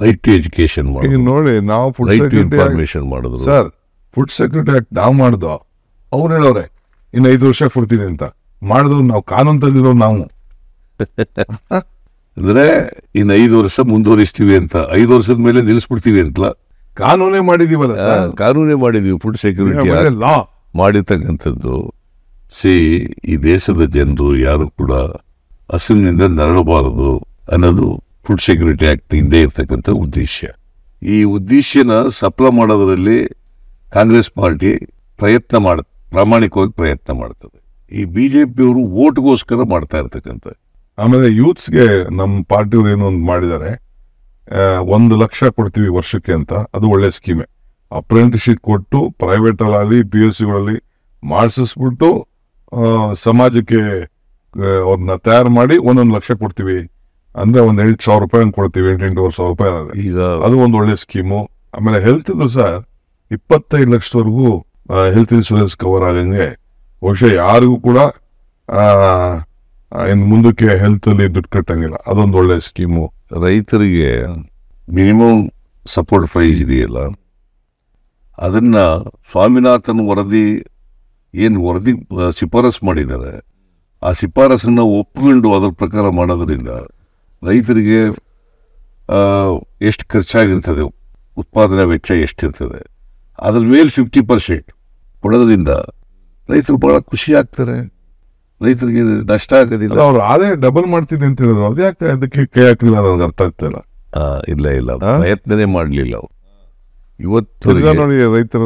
ರೈಟ್ ಟು ಎಜುಕೇಶನ್ ಮಾಡಿದ್ರು, ನೋಡಿ ನಾವು ರೈಟ್ ಟು ಇನ್ಫಾರ್ಮೇಶನ್ ಮಾಡಿದ್ರು. ಸರ್, ಫುಡ್ ಸೆಕ್ಯೂರಿಟಿ ಆಕ್ಟ್ ನಾವು ಮಾಡ್ದೋ, ಅವ್ರು ಹೇಳವ್ರೆ ಇನ್ನು 5 ವರ್ಷ ಕೊಡ್ತೀನಿ ಅಂತ. ಮಾಡಿದ್ರು ನಾವು, ಕಾನೂನು ತಂದಿರೋ ನಾವು. ಅಂದ್ರೆ ಇನ್ನು 5 ವರ್ಷ ಮುಂದುವರಿಸ್ತೀವಿ ಅಂತ, 5 ವರ್ಷದ ಮೇಲೆ ನಿಲ್ಲಿಸ್ಬಿಡ್ತೀವಿ ಅಂತ ಕಾನೂನೇ ಮಾಡಿದೀವಲ್ಲ. ಕಾನೂನೇ ಮಾಡಿದೀವಿ. ಫುಡ್ ಸೆಕ್ಯೂರಿಟಿ ಲಾ ಮಾಡಿರ್ತಕ್ಕಂಥದ್ದು. ಈ ದೇಶದ ಜನರು ಯಾರು ಕೂಡ ಹಸಿವಿನಿಂದ ನರಳಬಾರದು ಅನ್ನೋದು ಫುಡ್ ಸೆಕ್ಯೂರಿಟಿ ಆಕ್ಟ್ ಹಿಂದೆ ಇರ್ತಕ್ಕಂಥ ಉದ್ದೇಶ. ಈ ಉದ್ದೇಶನ ಸಫಲ ಮಾಡೋದ್ರಲ್ಲಿ ಕಾಂಗ್ರೆಸ್ ಪಾರ್ಟಿ ಪ್ರಾಮಾಣಿಕವಾಗಿ ಪ್ರಯತ್ನ ಮಾಡ್ತದೆ. ಈ BJPಯವರು ಓಟ್ಗೋಸ್ಕರ ಮಾಡ್ತಾ ಇರ್ತಕ್ಕಂಥ. ಆಮೇಲೆ ಯೂತ್ಸ್ಗೆ ನಮ್ಮ ಪಾರ್ಟಿಯವ್ರು ಏನೋ ಒಂದು ಮಾಡಿದ್ದಾರೆ, 1 ಲಕ್ಷ ಕೊಡ್ತೀವಿ ವರ್ಷಕ್ಕೆ ಅಂತ. ಅದು ಒಳ್ಳೆ ಸ್ಕೀಮೆ. ಅಪ್ರೆಂಟಿಸ್ಶಿಪ್ ಕೊಟ್ಟು ಪ್ರೈವೇಟ್ ಅಲ್ಲಿ PUCಗಳಲ್ಲಿ ಮಾಡಿಸ್ಬಿಟ್ಟು ಸಮಾಜಕ್ಕೆ ಅವ್ರನ್ನ ತಯಾರು ಮಾಡಿ 1 ಲಕ್ಷ ಕೊಡ್ತೀವಿ ಅಂದ್ರೆ, 8,000 ರೂಪಾಯಿ ಕೊಡ್ತೀವಿ, 8,500 ರೂಪಾಯಿ. ಈಗ ಅದು ಒಂದು ಒಳ್ಳೆ ಸ್ಕೀಮು. ಆಮೇಲೆ ಹೆಲ್ತ್ ಸರ್ 25 ಲಕ್ಷದವರೆಗೂ ಹೆಲ್ತ್ ಇನ್ಶೂರೆನ್ಸ್ ಕವರ್ ಆಗಂಗೆ ಬಹುಶಃ ಯಾರಿಗೂ ಕೂಡ ಇನ್ನು ಮುಂದಕ್ಕೆ ಹೆಲ್ತ್ ಅಲ್ಲಿ ದುಡ್ಡು ಕಟ್ಟಂಗಿಲ್ಲ. ಅದೊಂದು ಒಳ್ಳೆ ಸ್ಕೀಮು. ರೈತರಿಗೆ ಮಿನಿಮಮ್ ಸಪೋರ್ಟ್ ಪ್ರೈಸ್ ಇದೆಯಲ್ಲ, ಅದನ್ನ ಸ್ವಾಮಿನಾಥನ್ ವರದಿ ಶಿಫಾರಸ್ ಮಾಡಿದ್ದಾರೆ. ಆ ಶಿಫಾರಸನ್ನ ಒಪ್ಪಿಕೊಂಡು ಅದರ ಪ್ರಕಾರ ಮಾಡೋದ್ರಿಂದ ರೈತರಿಗೆ ಎಷ್ಟು ಖರ್ಚಾಗಿರ್ತದೆ, ಉತ್ಪಾದನಾ ವೆಚ್ಚ ಎಷ್ಟಿರ್ತದೆ, ಅದ್ರ ಮೇಲೆ 50% ಕೊಡೋದ್ರಿಂದ ರೈತರು ಬಹಳ ಖುಷಿ ಆಗ್ತಾರೆ, ರೈತರಿಗೆ ನಷ್ಟ ಆಗೋದಿಲ್ಲ. ಅವ್ರು ಆದಾಯ ಡಬಲ್ ಮಾಡ್ತೀನಿ ಅಂತ ಹೇಳಿದ್ರು, ಅದ್ಯಾಕೆ ಅದಕ್ಕೆ ಕೈ ಹಾಕಲಿಲ್ಲ ನನಗೆ ಅರ್ಥ ಆಗ್ತಿಲ್ಲ. ಇಲ್ಲ ಪ್ರಯತ್ನನೇ ಮಾಡಲಿಲ್ಲ ಅವ್ರು. ಇವತ್ತು ನೋಡಿ ರೈತರ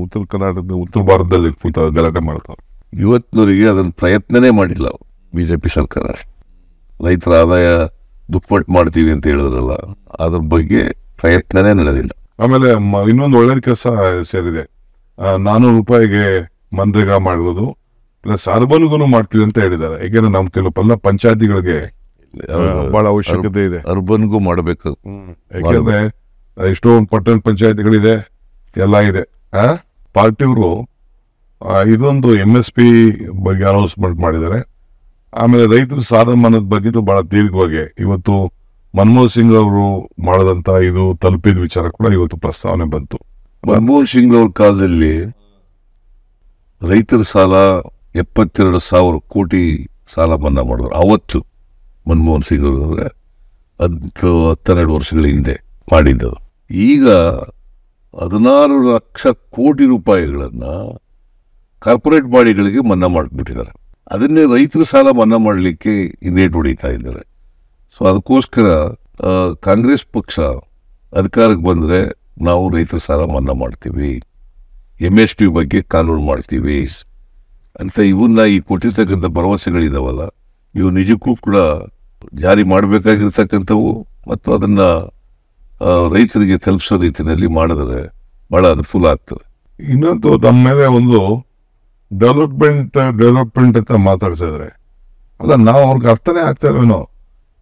ಉತ್ತರ ಕರ್ನಾಟಕದ ಉತ್ತರ ಭಾರತದಲ್ಲಿ ಗಲಾಟೆ ಮಾಡ್ತಾರೆ. ಇವತ್ತಿನವರಿಗೆ ಅದನ್ನು ಪ್ರಯತ್ನನೇ ಮಾಡಿಲ್ಲ ಬಿಜೆಪಿ ಸರ್ಕಾರ. ರೈತರ ಆದಾಯ ದುಪ್ಪಟ್ಟು ಮಾಡ್ತೀವಿ ಅಂತ ಹೇಳಿದ್ರಲ್ಲ, ಅದ್ರ ಬಗ್ಗೆ ಪ್ರಯತ್ನನೇ ನಡೆದಿಲ್ಲ. ಆಮೇಲೆ ಇನ್ನೊಂದು ಒಳ್ಳೇದು ಕೆಲಸ ಸೇರಿದೆ, 400 ರೂಪಾಯಿಗೆ ಮನ್ರೇಗಾ ಮಾಡಿರೋದು, ಪ್ಲಸ್ ಅರ್ಬನ್ಗೂ ಮಾಡ್ತೀವಿ ಅಂತ ಹೇಳಿದ್ದಾರೆ. ಯಾಕೆಂದ್ರೆ ನಮ್ಮ ಕೆಲವು ಪಂಚಾಯತಿಗಳಿಗೆ ಬಹಳ ಅವಶ್ಯಕತೆ ಇದೆ, ಅರ್ಬನ್ಗೂ ಮಾಡಬೇಕು. ಯಾಕೆಂದ್ರೆ ಎಷ್ಟೊಂದು ಪಟ್ಟಣ ಪಂಚಾಯತಿಗಳಿದೆ, ಎಲ್ಲ ಇದೆ. ಪಾರ್ಟಿಯವರು ಇದೊಂದು MSP ಬಗ್ಗೆ ಅನೌನ್ಸ್ಮೆಂಟ್ ಮಾಡಿದ್ದಾರೆ. ಆಮೇಲೆ ರೈತರ ಸಾಲ ಮನ್ನದ ಬಗ್ಗೆ ಬಹಳ ದೀರ್ಘವಾಗಿ ಇವತ್ತು ಮನಮೋಹನ್ ಸಿಂಗ್ ಅವರು ಮಾಡದಂತ ಇದು ತಲುಪಿದ ವಿಚಾರ ಕೂಡ ಇವತ್ತು ಪ್ರಸ್ತಾವನೆ ಬಂತು. ಮನಮೋಹನ್ ಸಿಂಗ್ ಅವ್ರ ಕಾಲದಲ್ಲಿ ರೈತರ ಸಾಲ 72,000 ಕೋಟಿ ಸಾಲ ಮನ್ನಾ ಮಾಡಿದ್ರು. ಅವತ್ತು ಮನಮೋಹನ್ ಸಿಂಗ್ ಅವರು ಅಂದ್ರೆ 12 ವರ್ಷಗಳ ಹಿಂದೆ ಮಾಡಿದ್ದದು. ಈಗ 16 ಲಕ್ಷ ಕೋಟಿ ರೂಪಾಯಿಗಳನ್ನ ಕಾರ್ಪೊರೇಟ್ ಬಾಡಿಗಳಿಗೆ ಮನ್ನಾ ಮಾಡಿಬಿಟ್ಟಿದ್ದಾರೆ. ಅದನ್ನೇ ರೈತರ ಸಾಲ ಮನ್ನಾ ಮಾಡಲಿಕ್ಕೆ ಹಿಂದೇಟು ಹೊಡಿತಾ ಇದ್ದಾರೆ. ಸೊ ಅದಕ್ಕೋಸ್ಕರ ಕಾಂಗ್ರೆಸ್ ಪಕ್ಷ ಅಧಿಕಾರಕ್ಕೆ ಬಂದರೆ ನಾವು ರೈತರ ಸಾಲ ಮನ್ನಾ ಮಾಡ್ತೀವಿ, MSP ಬಗ್ಗೆ ಕಾನೂನು ಮಾಡ್ತೀವಿ ಅಂತ ಇವನ್ನ ಈ ಕೊಟ್ಟಿರ್ತಕ್ಕಂಥ ಭರವಸೆಗಳಿದಾವಲ್ಲ, ಇವು ನಿಜಕ್ಕೂ ಕೂಡ ಜಾರಿ ಮಾಡಬೇಕಾಗಿರ್ತಕ್ಕಂಥವು ಮತ್ತು ಅದನ್ನು ರೈತರಿಗೆ ತಲುಪಿಸೋ ರೀತಿಯಲ್ಲಿ ಮಾಡಿದ್ರೆ ಬಹಳ ಅನುಕೂಲ ಆಗ್ತದೆ. ಇನ್ನೊಂದು ನಮ್ಮ ಮೇಲೆ ಒಂದು ಡೆವಲಪ್ಮೆಂಟ್ ಅಂತ ಮಾತಾಡ್ಸಿದ್ರೆ ಅಲ್ಲ, ನಾವು ಅವ್ರಿಗೆ ಅರ್ಥನೇ ಆಗ್ತಾ ಇಲ್ವೇನೋ.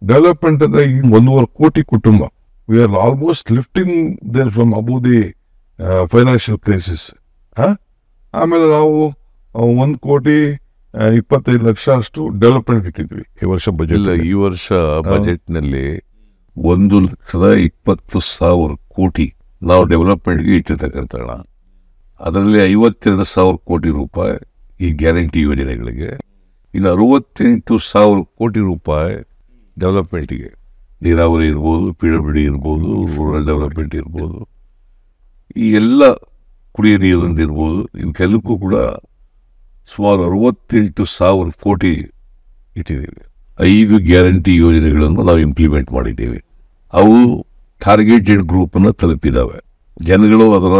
ಡೆವಲಪ್ಮೆಂಟ್ ಅಂದ್ರೆ ಈಗ 1.5 ಕೋಟಿ ಕುಟುಂಬ, we are almost lifting there from above the financial crisis. ಆಮೇಲೆ ನಾವು 1,25,00,000 ಅಷ್ಟು ಡೆವಲಪ್ಮೆಂಟ್ ಇಟ್ಟಿದ್ವಿ ಈ ವರ್ಷ ಬಜೆಟ್. ಈ ವರ್ಷ ಬಜೆಟ್ನಲ್ಲಿ 1,20,000 ಕೋಟಿ ನಾವು ಡೆವಲಪ್ಮೆಂಟ್ಗೆ ಇಟ್ಟಿರ್ತಕ್ಕಂಥ ಹಣ. ಅದರಲ್ಲಿ 52,000 ಕೋಟಿ ರೂಪಾಯಿ ಈ ಗ್ಯಾರಂಟಿ ಯೋಜನೆಗಳಿಗೆ, ಇನ್ನು 68,000 ಕೋಟಿ ರೂಪಾಯಿ ಡೆವಲಪ್ಮೆಂಟಿಗೆ, ನೀರಾವರಿ ಇರ್ಬೋದು, PWD ಇರ್ಬೋದು, ರೂರಲ್ ಡೆವಲಪ್ಮೆಂಟ್ ಇರ್ಬೋದು, ಈ ಎಲ್ಲ ಕುಡಿಯೋ ನೀರಿಂದಿರ್ಬೋದು, ಇವಕ್ಕೆಲ್ಲಕ್ಕೂ ಕೂಡ ಸುಮಾರು 68,000 ಕೋಟಿ ಇಟ್ಟಿದ್ದೀವಿ. 5 ಗ್ಯಾರಂಟಿ ಯೋಜನೆಗಳನ್ನು ನಾವು ಇಂಪ್ಲಿಮೆಂಟ್ ಮಾಡಿದ್ದೀವಿ. ಅವು ಟಾರ್ಗೆಟೆಡ್ ಗ್ರೂಪನ್ನು ತಲುಪಿದ್ದಾವೆ. ಜನಗಳು ಅದರ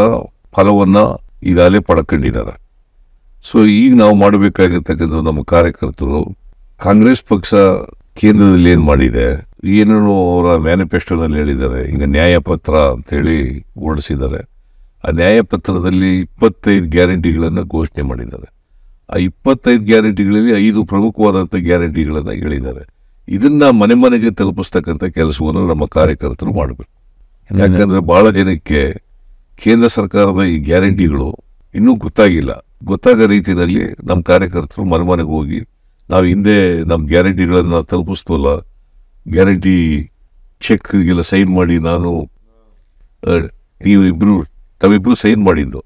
ಫಲವನ್ನು ಈಗಾಗಲೇ ಪಡ್ಕೊಂಡಿದ್ದಾರೆ. ಸೊ ಈಗ ನಾವು ಮಾಡಬೇಕಾಗಿರ್ತಕ್ಕಂಥ ನಮ್ಮ ಕಾರ್ಯಕರ್ತರು, ಕಾಂಗ್ರೆಸ್ ಪಕ್ಷ ಕೇಂದ್ರದಲ್ಲಿ ಏನು ಮಾಡಿದೆ, ಏನೇನು ಅವರ ಮ್ಯಾನಿಫೆಸ್ಟೋನಲ್ಲಿ ಹೇಳಿದ್ದಾರೆ. ಈಗ ನ್ಯಾಯಪತ್ರ ಅಂತೇಳಿ ಹೊರಡಿಸಿದ್ದಾರೆ. ಆ ನ್ಯಾಯಪತ್ರದಲ್ಲಿ 25 ಗ್ಯಾರಂಟಿಗಳನ್ನು ಘೋಷಣೆ ಮಾಡಿದ್ದಾರೆ. ಆ 25 ಗ್ಯಾರಂಟಿಗಳಲ್ಲಿ 5 ಪ್ರಮುಖವಾದಂಥ ಗ್ಯಾರಂಟಿಗಳನ್ನು ಹೇಳಿದ್ದಾರೆ. ಇದನ್ನ ಮನೆ ಮನೆಗೆ ತಲುಪಿಸ್ತಕ್ಕಂಥ ಕೆಲಸವನ್ನು ನಮ್ಮ ಕಾರ್ಯಕರ್ತರು ಮಾಡಬೇಕು. ಯಾಕಂದ್ರೆ ಬಹಳ ಜನಕ್ಕೆ ಕೇಂದ್ರ ಸರ್ಕಾರದ ಈ ಗ್ಯಾರಂಟಿಗಳು ಇನ್ನೂ ಗೊತ್ತಾಗಿಲ್ಲ. ಗೊತ್ತಾಗೋ ರೀತಿಯಲ್ಲಿ ನಮ್ಮ ಕಾರ್ಯಕರ್ತರು ಮನೆ ಮನೆಗೆ ಹೋಗಿ, ನಾವು ಹಿಂದೆ ನಮ್ಮ ಗ್ಯಾರಂಟಿಗಳನ್ನು ತಲುಪಿಸ್ತವಲ್ಲ, ಗ್ಯಾರಂಟಿ ಚೆಕ್ಗೆಲ್ಲ ಸೈನ್ ಮಾಡಿ, ತಾವಿಬ್ರು ಸೈನ್ ಮಾಡಿದ್ದು,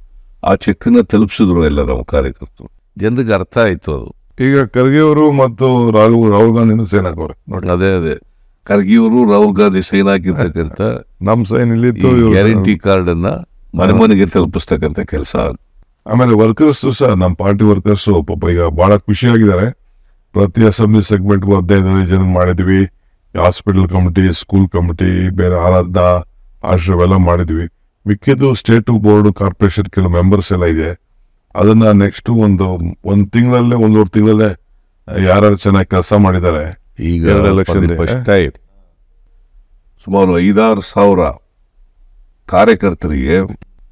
ಆ ಚೆಕ್ನ ತಲುಪಿಸಿದ್ರು ಎಲ್ಲ ನಮ್ಮ ಕಾರ್ಯಕರ್ತರು. ಜನರಿಗೆ ಅರ್ಥ ಆಯ್ತು ಅದು. ಈಗ ಖರ್ಗೆ ಅವರು ಮತ್ತು ರಾಹುಲ್ ಗಾಂಧಿನೂ ಸೈನ್ ಹಾಕೋರೆ ನೋಡಿ. ಅದೇ ಖರ್ಗೆಯವರು ರಾಹುಲ್ ಗಾಂಧಿ ಸೈನ್ ಹಾಕಿರ್ತಕ್ಕಂಥ ನಮ್ ಸೈನ್ ಇಲ್ಲಿತ್ತು ಗ್ಯಾರಂಟಿ ಕಾರ್ಡ್ ಅನ್ನ ಮನೆ ಮನೆಗೆ ತಲುಪಿಸ್ತಕ್ಕಂಥ ಕೆಲಸ. ಆಮೇಲೆ ವರ್ಕರ್ಸ್ ಸಹ, ನಮ್ಮ ಪಾರ್ಟಿ ವರ್ಕರ್ಸ್ ಪಾಪ ಈಗ ಬಹಳ ಖುಷಿಯಾಗಿದ್ದಾರೆ. ಪ್ರತಿ ಅಸೆಂಬ್ಲಿ ಸೆಗ್ಮೆಂಟ್ಗೂ 15 ಜನ ಮಾಡಿದ್ವಿ. ಹಾಸ್ಪಿಟಲ್ ಕಮಿಟಿ, ಸ್ಕೂಲ್ ಕಮಿಟಿ, ಬೇರೆ ಆರಾಧನಾ ಆಶ್ರಮ ಎಲ್ಲ ಮಾಡಿದ್ವಿ. ಮಿಕ್ಕಿದ್ದು ಸ್ಟೇಟ್ ಬೋರ್ಡ್, ಕಾರ್ಪೊರೇಷನ್ ಕೆಲವು ಮೆಂಬರ್ಸ್ ಎಲ್ಲ ಇದೆ. ಅದನ್ನ ನೆಕ್ಸ್ಟ್ ಒಂದು ತಿಂಗಳಲ್ಲೇ, 1.5 ತಿಂಗಳಲ್ಲೇ ಯಾರು ಚೆನ್ನಾಗಿ ಕೆಲಸ ಮಾಡಿದ್ದಾರೆ. ಈಗ ಸುಮಾರು 5-6 ಸಾವಿರ ಕಾರ್ಯಕರ್ತರಿಗೆ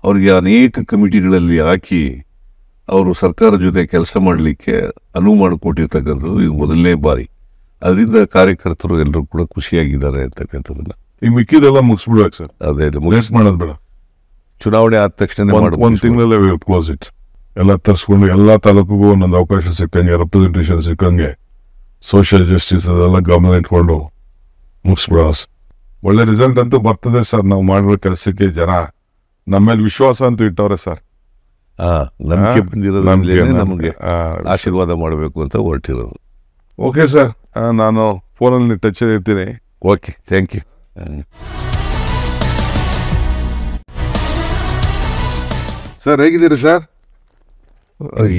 ಅವರಿಗೆ ಅನೇಕ ಕಮಿಟಿಗಳಲ್ಲಿ ಹಾಕಿ ಅವರು ಸರ್ಕಾರ ಜೊತೆ ಕೆಲಸ ಮಾಡಲಿಕ್ಕೆ ಅನುವು ಮಾಡಿಕೊಟ್ಟಿರ್ತಕ್ಕಂಥದ್ದು ಇದು ಮೊದಲನೇ ಬಾರಿ. ಅದರಿಂದ ಕಾರ್ಯಕರ್ತರು ಎಲ್ಲರೂ ಕೂಡ ಖುಷಿಯಾಗಿದ್ದಾರೆ ಅಂತಕ್ಕಂಥದ್ದನ್ನ. ಈ ಮಿಕ್ಕಿದೆಲ್ಲ ಮುಗಿಸ್ಬಿಡ್ಬೇಕು ಸರ್. ಅದೇ ಮಾಡೋದು ಬೇಡ. ಚುನಾವಣೆ ಆದ ತಕ್ಷಣ 1 ತಿಂಗಳಲ್ಲೇ ಕ್ಲೋಸ್ ಇಟ್. ಎಲ್ಲ ತರಿಸ್ಕೊಂಡು ಎಲ್ಲ ತಾಲೂಕಿಗೂ ಒಂದೊಂದು ಅವಕಾಶ ಸಿಕ್ಕಂಗೆ, ರೆಪ್ರೆಸೆಂಟೇಷನ್ ಸಿಕ್ಕಂಗೆ ಸೋಷಿಯಲ್ ಜಸ್ಟಿಸ್ ಅದೆಲ್ಲ ಗಮನ ಇಟ್ಕೊಂಡು ಮುಗಿಸ್ಬಿಡೋ. ಒಳ್ಳೆ ರಿಸಲ್ಟ್ ಅಂತೂ ಬರ್ತದೆ ಸರ್. ನಾವು ಮಾಡಿರೋ ಕೆಲಸಕ್ಕೆ ಜನ ನಮ್ಮ ಮೇಲೆ ವಿಶ್ವಾಸ ಅಂತೂ ಇಟ್ಟವ್ರೆ ಸರ್. ನಂಬಿಕೆ ಬಂದಿರೋದ್ರಿಂದಲೇ ನಮಗೆ ಆಶೀರ್ವಾದ ಮಾಡಬೇಕು ಅಂತ ಹೊರಟಿರೋದು. ಓಕೆ ಸರ್, ನಾನು ಫೋನಲ್ಲಿ ಟಚ್ ಇರ್ತೀನಿ. Okay, thank you. ಸರ್ ಹೇಗಿದ್ದೀರಿ ಸರ್?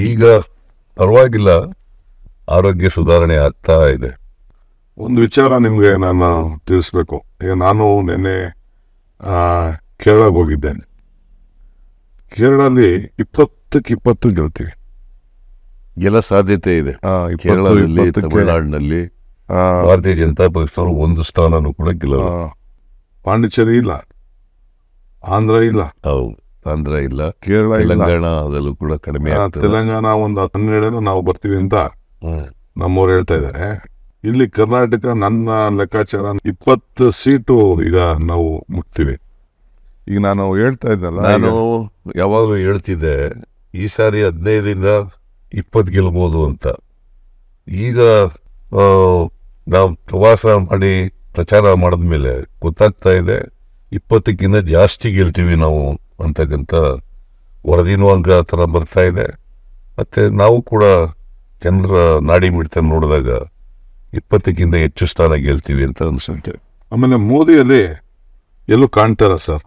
ಈಗ ಪರವಾಗಿಲ್ಲ, ಆರೋಗ್ಯ ಸುಧಾರಣೆ ಆಗ್ತಾ ಇದೆ. ಒಂದು ವಿಚಾರ ನಿಮಗೆ ನಾನು ತಿಳಿಸ್ಬೇಕು. ಈಗ ನಾನು ನಿನ್ನೆ ಕೇರಳಕ್ಕೆ ಹೋಗಿದ್ದೇನೆ. ಕೇರಳಲ್ಲಿ 20-20 ಗೆಲ್ತೀವಿ. ಎಲ್ಲ ಸಾಧ್ಯತೆ ಇದೆ. ಕೇರಳದಲ್ಲಿ, ತಮಿಳುನಾಡಿನಲ್ಲಿ ಭಾರತೀಯ ಜನತಾ ಪಕ್ಷದವರು 1 ಸ್ಥಾನನೂ ಕೂಡ ಗೆಲ್ಲಲ್ಲ. ಪಾಂಡಿಚೇರಿ ಇಲ್ಲ, ಆಂಧ್ರ ಇಲ್ಲ, ಹೌದು, ಆಂಧ್ರ ಇಲ್ಲ, ಕೇರಳ ಇಲ್ಲ, ತೆಲಂಗಾಣದಲ್ಲೂ ಕೂಡ ಕಡಿಮೆ. ತೆಲಂಗಾಣ ಒಂದು 12 ನಾವು ಬರ್ತೀವಿ ಅಂತ ನಮ್ಮವ್ರು ಹೇಳ್ತಾ ಇದ್ದಾರೆ. ಇಲ್ಲಿ ಕರ್ನಾಟಕ ನನ್ನ ಲೆಕ್ಕಾಚಾರ 20 ಸೀಟು ಈಗ ನಾವು ಮುಟ್ತೀವಿ. ಈಗ ನಾನು ಹೇಳ್ತಾ ಇದ್ದಲ್ಲ, ನಾನು ಯಾವಾಗಲೂ ಹೇಳ್ತಿದ್ದೆ ಈ ಸಾರಿ 15-20 ಗೆಲ್ಬೋದು ಅಂತ. ಈಗ ನಾವು ಪ್ರವಾಸ ಮಾಡಿ ಪ್ರಚಾರ ಮಾಡಿದ್ಮೇಲೆ ಗೊತ್ತಾಗ್ತಾ ಇದೆ 20ಕ್ಕಿಂತ ಜಾಸ್ತಿ ಗೆಲ್ತೀವಿ ನಾವು ಅಂತಕ್ಕಂಥ ವರದಿನೂ ಹಂಗ ಥರ ಬರ್ತಾ ಇದೆ. ಮತ್ತು ನಾವು ಕೂಡ ಜನರ ನಾಡಿ ಮಿಡ್ತ ನೋಡಿದಾಗ 20ಕ್ಕಿಂತ ಹೆಚ್ಚು ಸ್ಥಾನ ಗೆಲ್ತೀವಿ ಅಂತ ಅನ್ಸುತ್ತೆ. ಆಮೇಲೆ ಮೋದಿಯಲ್ಲಿ ಎಲ್ಲೂ ಕಾಣ್ತಾರ ಸರ್.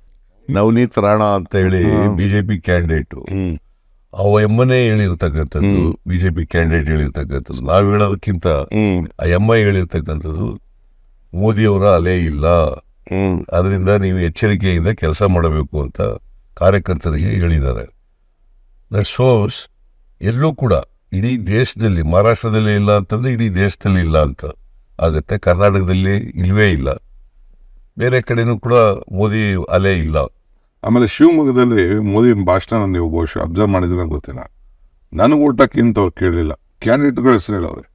ನವನೀತ್ ರಾಣಾ ಅಂತ ಹೇಳಿ ಬಿಜೆಪಿ ಕ್ಯಾಂಡಿಡೇಟು, ಅವ ಎಮ್ಮನೇ ಹೇಳಿರ್ತಕ್ಕಂಥದ್ದು, ಬಿಜೆಪಿ ಕ್ಯಾಂಡಿಡೇಟ್ ಹೇಳಿರ್ತಕ್ಕಂಥದ್ದು. ನಾವು ಹೇಳೋದಕ್ಕಿಂತ ಆ ಎಮ್ಮ ಹೇಳಿರ್ತಕ್ಕಂಥದ್ದು ಮೋದಿಯವರ ಅಲೆ ಇಲ್ಲ, ಅದರಿಂದ ನೀವು ಎಚ್ಚರಿಕೆಯಿಂದ ಕೆಲಸ ಮಾಡಬೇಕು ಅಂತ ಕಾರ್ಯಕರ್ತರಿಗೆ ಹೇಳಿದ್ದಾರೆ. ದಟ್ ಶೋಸ್ ಎಲ್ಲೂ ಕೂಡ ಇಡೀ ದೇಶದಲ್ಲಿ, ಮಹಾರಾಷ್ಟ್ರದಲ್ಲಿ ಇಲ್ಲ ಅಂತಂದ್ರೆ ಇಡೀ ದೇಶದಲ್ಲಿ ಇಲ್ಲ ಅಂತ ಆಗುತ್ತೆ. ಕರ್ನಾಟಕದಲ್ಲಿ ಇಲ್ವೇ ಇಲ್ಲ, ಬೇರೆ ಕಡೆನೂ ಕೂಡ ಮೋದಿ ಅಲೆ ಇಲ್ಲ. ಆಮೇಲೆ ಶಿವಮೊಗ್ಗದಲ್ಲಿ ಮೋದಿ ಭಾಷಣ ನೀವು ಬಹುಶಃ ಅಬ್ಸರ್ವ್ ಮಾಡಿದ್ರೆ ಗೊತ್ತಿಲ್ಲ. ನನಗೆ ಊಟಕ್ಕಿಂತ ಅವ್ರು ಕೇಳಲಿಲ್ಲ, ಕ್ಯಾಂಡಿಡೇಟ್ಗಳ ಹೆಸರು ಹೇಳವ್ರೆ.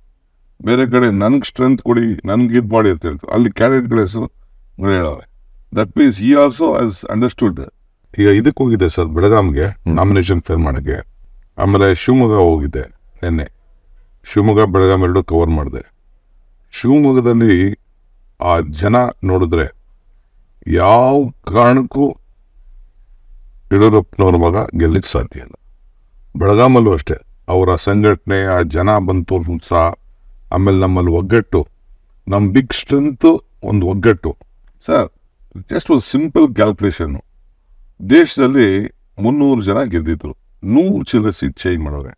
ಬೇರೆ ಕಡೆ ನನಗೆ ಸ್ಟ್ರೆಂತ್ ಕೊಡಿ, ನನಗೆ ಇದು ಮಾಡಿ ಅಂತ ಹೇಳ್ತಾರೆ, ಅಲ್ಲಿ ಕ್ಯಾಂಡಿಡೇಟ್ಗಳ ಹೆಸರು ಹೇಳವ್ರೆ. ದಟ್ ಮೀನ್ಸ್ ಈ ಆಲ್ಸೋ ಹ್ಯಾಸ್ ಅಂಡರ್ಸ್ಟುಡ್. ಈಗ ಇದಕ್ಕೆ ಹೋಗಿದ್ದೆ ಸರ್, ಬೆಳಗಾಂಗೆ ನಾಮಿನೇಷನ್ ಫೇಲ್ ಮಾಡೋಕ್ಕೆ. ಆಮೇಲೆ ಶಿವಮೊಗ್ಗ ಹೋಗಿದ್ದೆ ನಿನ್ನೆ. ಶಿವಮೊಗ್ಗ ಬೆಳಗಾಂ 2 ಕವರ್ ಮಾಡಿದೆ. ಶಿವಮೊಗ್ಗದಲ್ಲಿ ಆ ಜನ ನೋಡಿದ್ರೆ ಯಾವ ಕಾರಣಕ್ಕೂ ಯಡಿಯೂರಪ್ಪನವ್ರ ಮಗ ಗೆಲ್ಲಕ್ಕೆ ಸಾಧ್ಯ ಇಲ್ಲ. ಬೆಳಗಾಮಲ್ಲೂ ಅಷ್ಟೇ, ಅವರ ಸಂಘಟನೆ, ಆ ಜನ ಬಂತು ಉತ್ಸಾಹ, ಆಮೇಲೆ ನಮ್ಮಲ್ಲಿ ಒಗ್ಗಟ್ಟು, ನಮ್ಮ ಬಿಗ್ ಸ್ಟ್ರೆಂತು ಒಂದು ಒಗ್ಗಟ್ಟು. ಸರ್, ಜಸ್ಟ್ ಒಂದು ಸಿಂಪಲ್ ಕ್ಯಾಲ್ಕುಲೇಷನ್ನು. ದೇಶದಲ್ಲಿ 300 ಜನ ಗೆದ್ದಿದ್ರು, 100 ಚಿಲ್ಲರೆ ಸೀಟ್ ಚೇಂಜ್ ಮಾಡೋರೆ.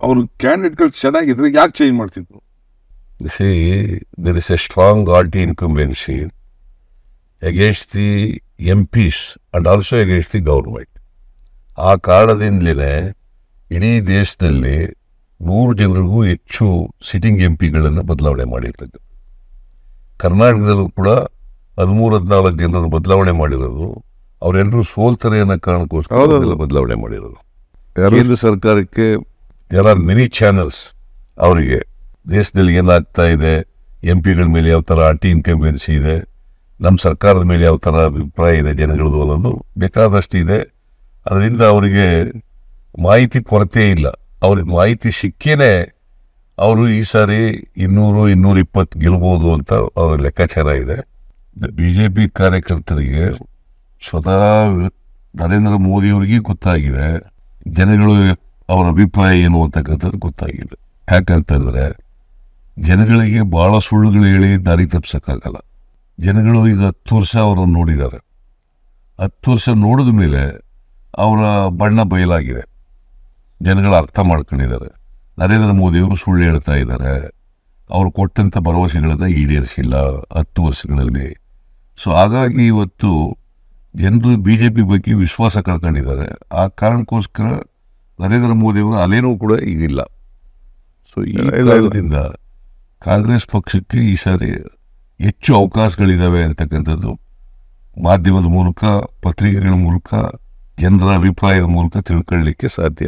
ಅವರು ಕ್ಯಾಂಡಿಡೇಟ್ಗಳು ಚೆನ್ನಾಗಿದ್ರೆ ಯಾಕೆ ಚೇಂಜ್ ಮಾಡ್ತಿದ್ರು? See, there is a strong anti-incumbency against the MPs and also against the government. ಆ ಕಾರಣದಿಂದಲೇ ಇಡೀ ದೇಶದಲ್ಲಿ 100 ಜನರಿಗೂ ಹೆಚ್ಚು ಸಿಟ್ಟಿಂಗ್ MP ಗಳನ್ನು ಬದಲಾವಣೆ ಮಾಡಿರ್ತಕ್ಕ. ಕರ್ನಾಟಕದಲ್ಲೂ ಕೂಡ 13-14 ಜನರನ್ನು ಬದಲಾವಣೆ ಮಾಡಿರೋದು ಅವರೆಲ್ಲರೂ ಸೋಲ್ತಾರೆ ಅನ್ನೋ ಕಾರಣಕ್ಕೋಸ್ಕರ ಬದಲಾವಣೆ ಮಾಡಿರೋದು. ಕೇಂದ್ರ ಸರ್ಕಾರಕ್ಕೆ ದೇರ್ ಆರ್ ಮೆನಿ ಚಾನಲ್ಸ್. ಅವರಿಗೆ ದೇಶದಲ್ಲಿ ಏನಾಗ್ತಾ ಇದೆ, MP ಗಳ ಮೇಲೆ ಯಾವ ಥರ ಆಂಟಿ ಇನ್ಕಂಬೆನ್ಸಿ ಇದೆ, ನಮ್ಮ ಸರ್ಕಾರದ ಮೇಲೆ ಯಾವ ಥರ ಅಭಿಪ್ರಾಯ ಇದೆ ಜನಗಳದು ಅನ್ನೋದು ಬೇಕಾದಷ್ಟು ಇದೆ. ಅದರಿಂದ ಅವರಿಗೆ ಮಾಹಿತಿ ಕೊರತೆ ಇಲ್ಲ. ಅವ್ರಿಗೆ ಮಾಹಿತಿ ಸಿಕ್ಕೇನೆ ಅವರು ಈ ಸಾರಿ 200-220 ಗೆಲ್ಬೋದು ಅಂತ ಅವ್ರ ಲೆಕ್ಕಾಚಾರ ಇದೆ. BJP ಕಾರ್ಯಕರ್ತರಿಗೆ ಸ್ವತಃ ನರೇಂದ್ರ ಮೋದಿಯವರಿಗೆ ಗೊತ್ತಾಗಿದೆ, ಜನಗಳು ಅವರ ಅಭಿಪ್ರಾಯ ಏನು ಅಂತಕ್ಕಂಥದ್ದು ಗೊತ್ತಾಗಿದೆ. ಯಾಕಂತಂದರೆ ಜನಗಳಿಗೆ ಭಾಳ ಸುಳ್ಳುಗಳು ಹೇಳಿ ದಾರಿ ತಪ್ಪಿಸೋಕ್ಕಾಗಲ್ಲ. ಜನಗಳು ಈಗ 10 ವರ್ಷ ಅವರನ್ನು ನೋಡಿದ್ದಾರೆ. 10 ವರ್ಷ ನೋಡಿದ ಮೇಲೆ ಅವರ ಬಣ್ಣ ಬಯಲಾಗಿದೆ, ಜನಗಳು ಅರ್ಥ ಮಾಡ್ಕೊಂಡಿದ್ದಾರೆ. ನರೇಂದ್ರ ಮೋದಿಯವರು ಸುಳ್ಳು ಹೇಳ್ತಾ ಇದ್ದಾರೆ, ಅವರು ಕೊಟ್ಟಂಥ ಭರವಸೆಗಳನ್ನು ಈಡೇರಿಸಿಲ್ಲ 10 ವರ್ಷಗಳಲ್ಲಿ. ಸೊ ಹಾಗಾಗಿ ಇವತ್ತು ಜನರು BJP ಬಗ್ಗೆ ವಿಶ್ವಾಸ ಕಳ್ಕೊಂಡಿದ್ದಾರೆ. ಆ ಕಾರಣಕ್ಕೋಸ್ಕರ ನರೇಂದ್ರ ಮೋದಿಯವರ ಅಲೆನೂ ಕೂಡ ಈಗಿಲ್ಲ. ಸೊ ಈ ಕಾರಣದಿಂದ ಕಾಂಗ್ರೆಸ್ ಪಕ್ಷಕ್ಕೆ ಈ ಸಾರಿ ಹೆಚ್ಚು ಅವಕಾಶಗಳಿದ್ದಾವೆ ಅಂತಕ್ಕಂಥದ್ದು ಮಾಧ್ಯಮದ ಮೂಲಕ, ಪತ್ರಿಕೆಗಳ ಮೂಲಕ, ಜನರ ಅಭಿಪ್ರಾಯದ ಮೂಲಕ ತಿಳ್ಕೊಳ್ಳಿಕ್ಕೆ ಸಾಧ್ಯ.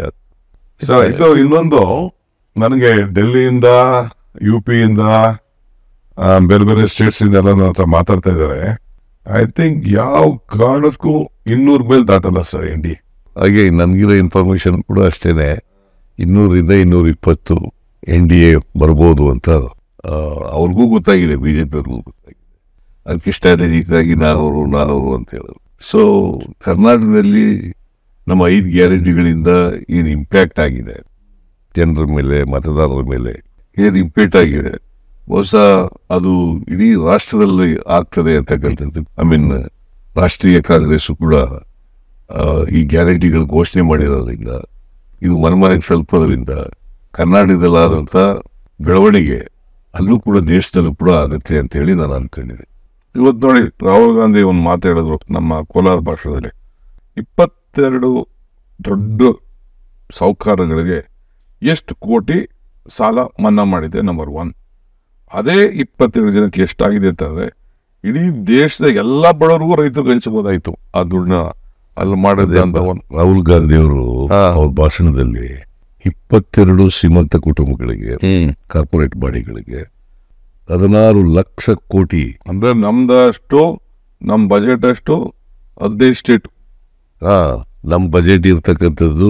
ಸರ್, ಇದು ಇನ್ನೊಂದು, ನನಗೆ ಡೆಲ್ಲಿಯಿಂದ, UP-ಯಿಂದ, ಬೇರೆ ಬೇರೆ ಸ್ಟೇಟ್ಸಿಂದ ಎಲ್ಲ ನನ್ನ ಹತ್ರ ಮಾತಾಡ್ತಾ ಇದ್ದಾರೆ. ಐ ಥಿಂಕ್ ಯಾವ ಕಾರಣಕ್ಕೂ 200 ಮೇಲೆ ದಾಟಲ್ಲ ಸರ್ ND. ಹಾಗೆ ನನಗಿರೋ ಇನ್ಫಾರ್ಮೇಶನ್ ಕೂಡ ಅಷ್ಟೇ, 200-220 NDA ಬರ್ಬೋದು ಅಂತ ಅವ್ರಿಗೂ ಗೊತ್ತಾಗಿದೆ, ಬಿ ಜೆ ಪಿಯವ್ರಿಗೂ ಗೊತ್ತಾಗಿದೆ. ಅದಕ್ಕೆ ಸ್ಟ್ರಾಟಜಿಕ್ ಆಗಿ ನಾನವರು ಅಂತ ಹೇಳೋದು. ಸೊ ಕರ್ನಾಟಕದಲ್ಲಿ ನಮ್ಮ 5 ಗ್ಯಾರಂಟಿಗಳಿಂದ ಏನು ಇಂಪ್ಯಾಕ್ಟ್ ಆಗಿದೆ ಜನರ ಮೇಲೆ, ಮತದಾರರ ಮೇಲೆ ಏನು ಇಂಪ್ಯಾಕ್ಟ್ ಆಗಿದೆ, ಬಹುಶಃ ಅದು ಇಡೀ ರಾಷ್ಟ್ರದಲ್ಲಿ ಆಗ್ತದೆ ಅಂತಕ್ಕಂಥದ್ದು. ರಾಷ್ಟ್ರೀಯ ಕಾಂಗ್ರೆಸ್ ಕೂಡ ಈ ಗ್ಯಾರಂಟಿಗಳು ಘೋಷಣೆ ಮಾಡಿರೋದ್ರಿಂದ, ಇದು ಮನೆಗೆ ತಲುಪೋದ್ರಿಂದ ಕರ್ನಾಟಕದಲ್ಲಾದಂಥ ಬೆಳವಣಿಗೆ ಅಲ್ಲೂ ಕೂಡ ದೇಶದಲ್ಲೂ ಕೂಡ ಆಗುತ್ತೆ ಅಂತ ಹೇಳಿ ನಾನು ಅನ್ಕೊಂಡಿದ್ದೆ. ಇವತ್ತು ನೋಡಿ, ರಾಹುಲ್ ಗಾಂಧಿ ಒಂದು ಮಾತಾಡಿದ್ರು ನಮ್ಮ ಕೋಲಾರ ಭಾಷೆಯಲ್ಲಿ, 22 ದೊಡ್ಡ ಸಾಹುಕಾರಗಳಿಗೆ ಎಷ್ಟು ಕೋಟಿ ಸಾಲ ಮನ್ನಾ ಮಾಡಿದೆ ನಂಬರ್ 1. ಅದೇ 22 ಜನಕ್ಕೆ ಎಷ್ಟಾಗಿದೆ ಅಂತಂದ್ರೆ ಇಡೀ ದೇಶದ ಎಲ್ಲ ಬಡವರಿಗೂ ರೈತರು ಹಂಚಬಹುದಾಯ್ತು ಆ ದುಡ್ಡನ್ನ ಅಲ್ಲಿ ಮಾಡಿದೆ ಅಂತ. ರಾಹುಲ್ ಗಾಂಧಿ ಅವರು ಅವ್ರ ಭಾಷಣದಲ್ಲಿ 22 ಶ್ರೀಮಂತ ಕುಟುಂಬಗಳಿಗೆ, ಕಾರ್ಪೊರೇಟ್ ಬಾಡಿಗಳಿಗೆ 16 ಲಕ್ಷ ಕೋಟಿ ಅಂದ್ರೆ ನಮ್ದಷ್ಟು, ನಮ್ಮ ಬಜೆಟ್ ಅಷ್ಟು 15 ಸ್ಟೇಟ್. ನಮ್ಮ ಬಜೆಟ್ ಇರ್ತಕ್ಕಂಥದ್ದು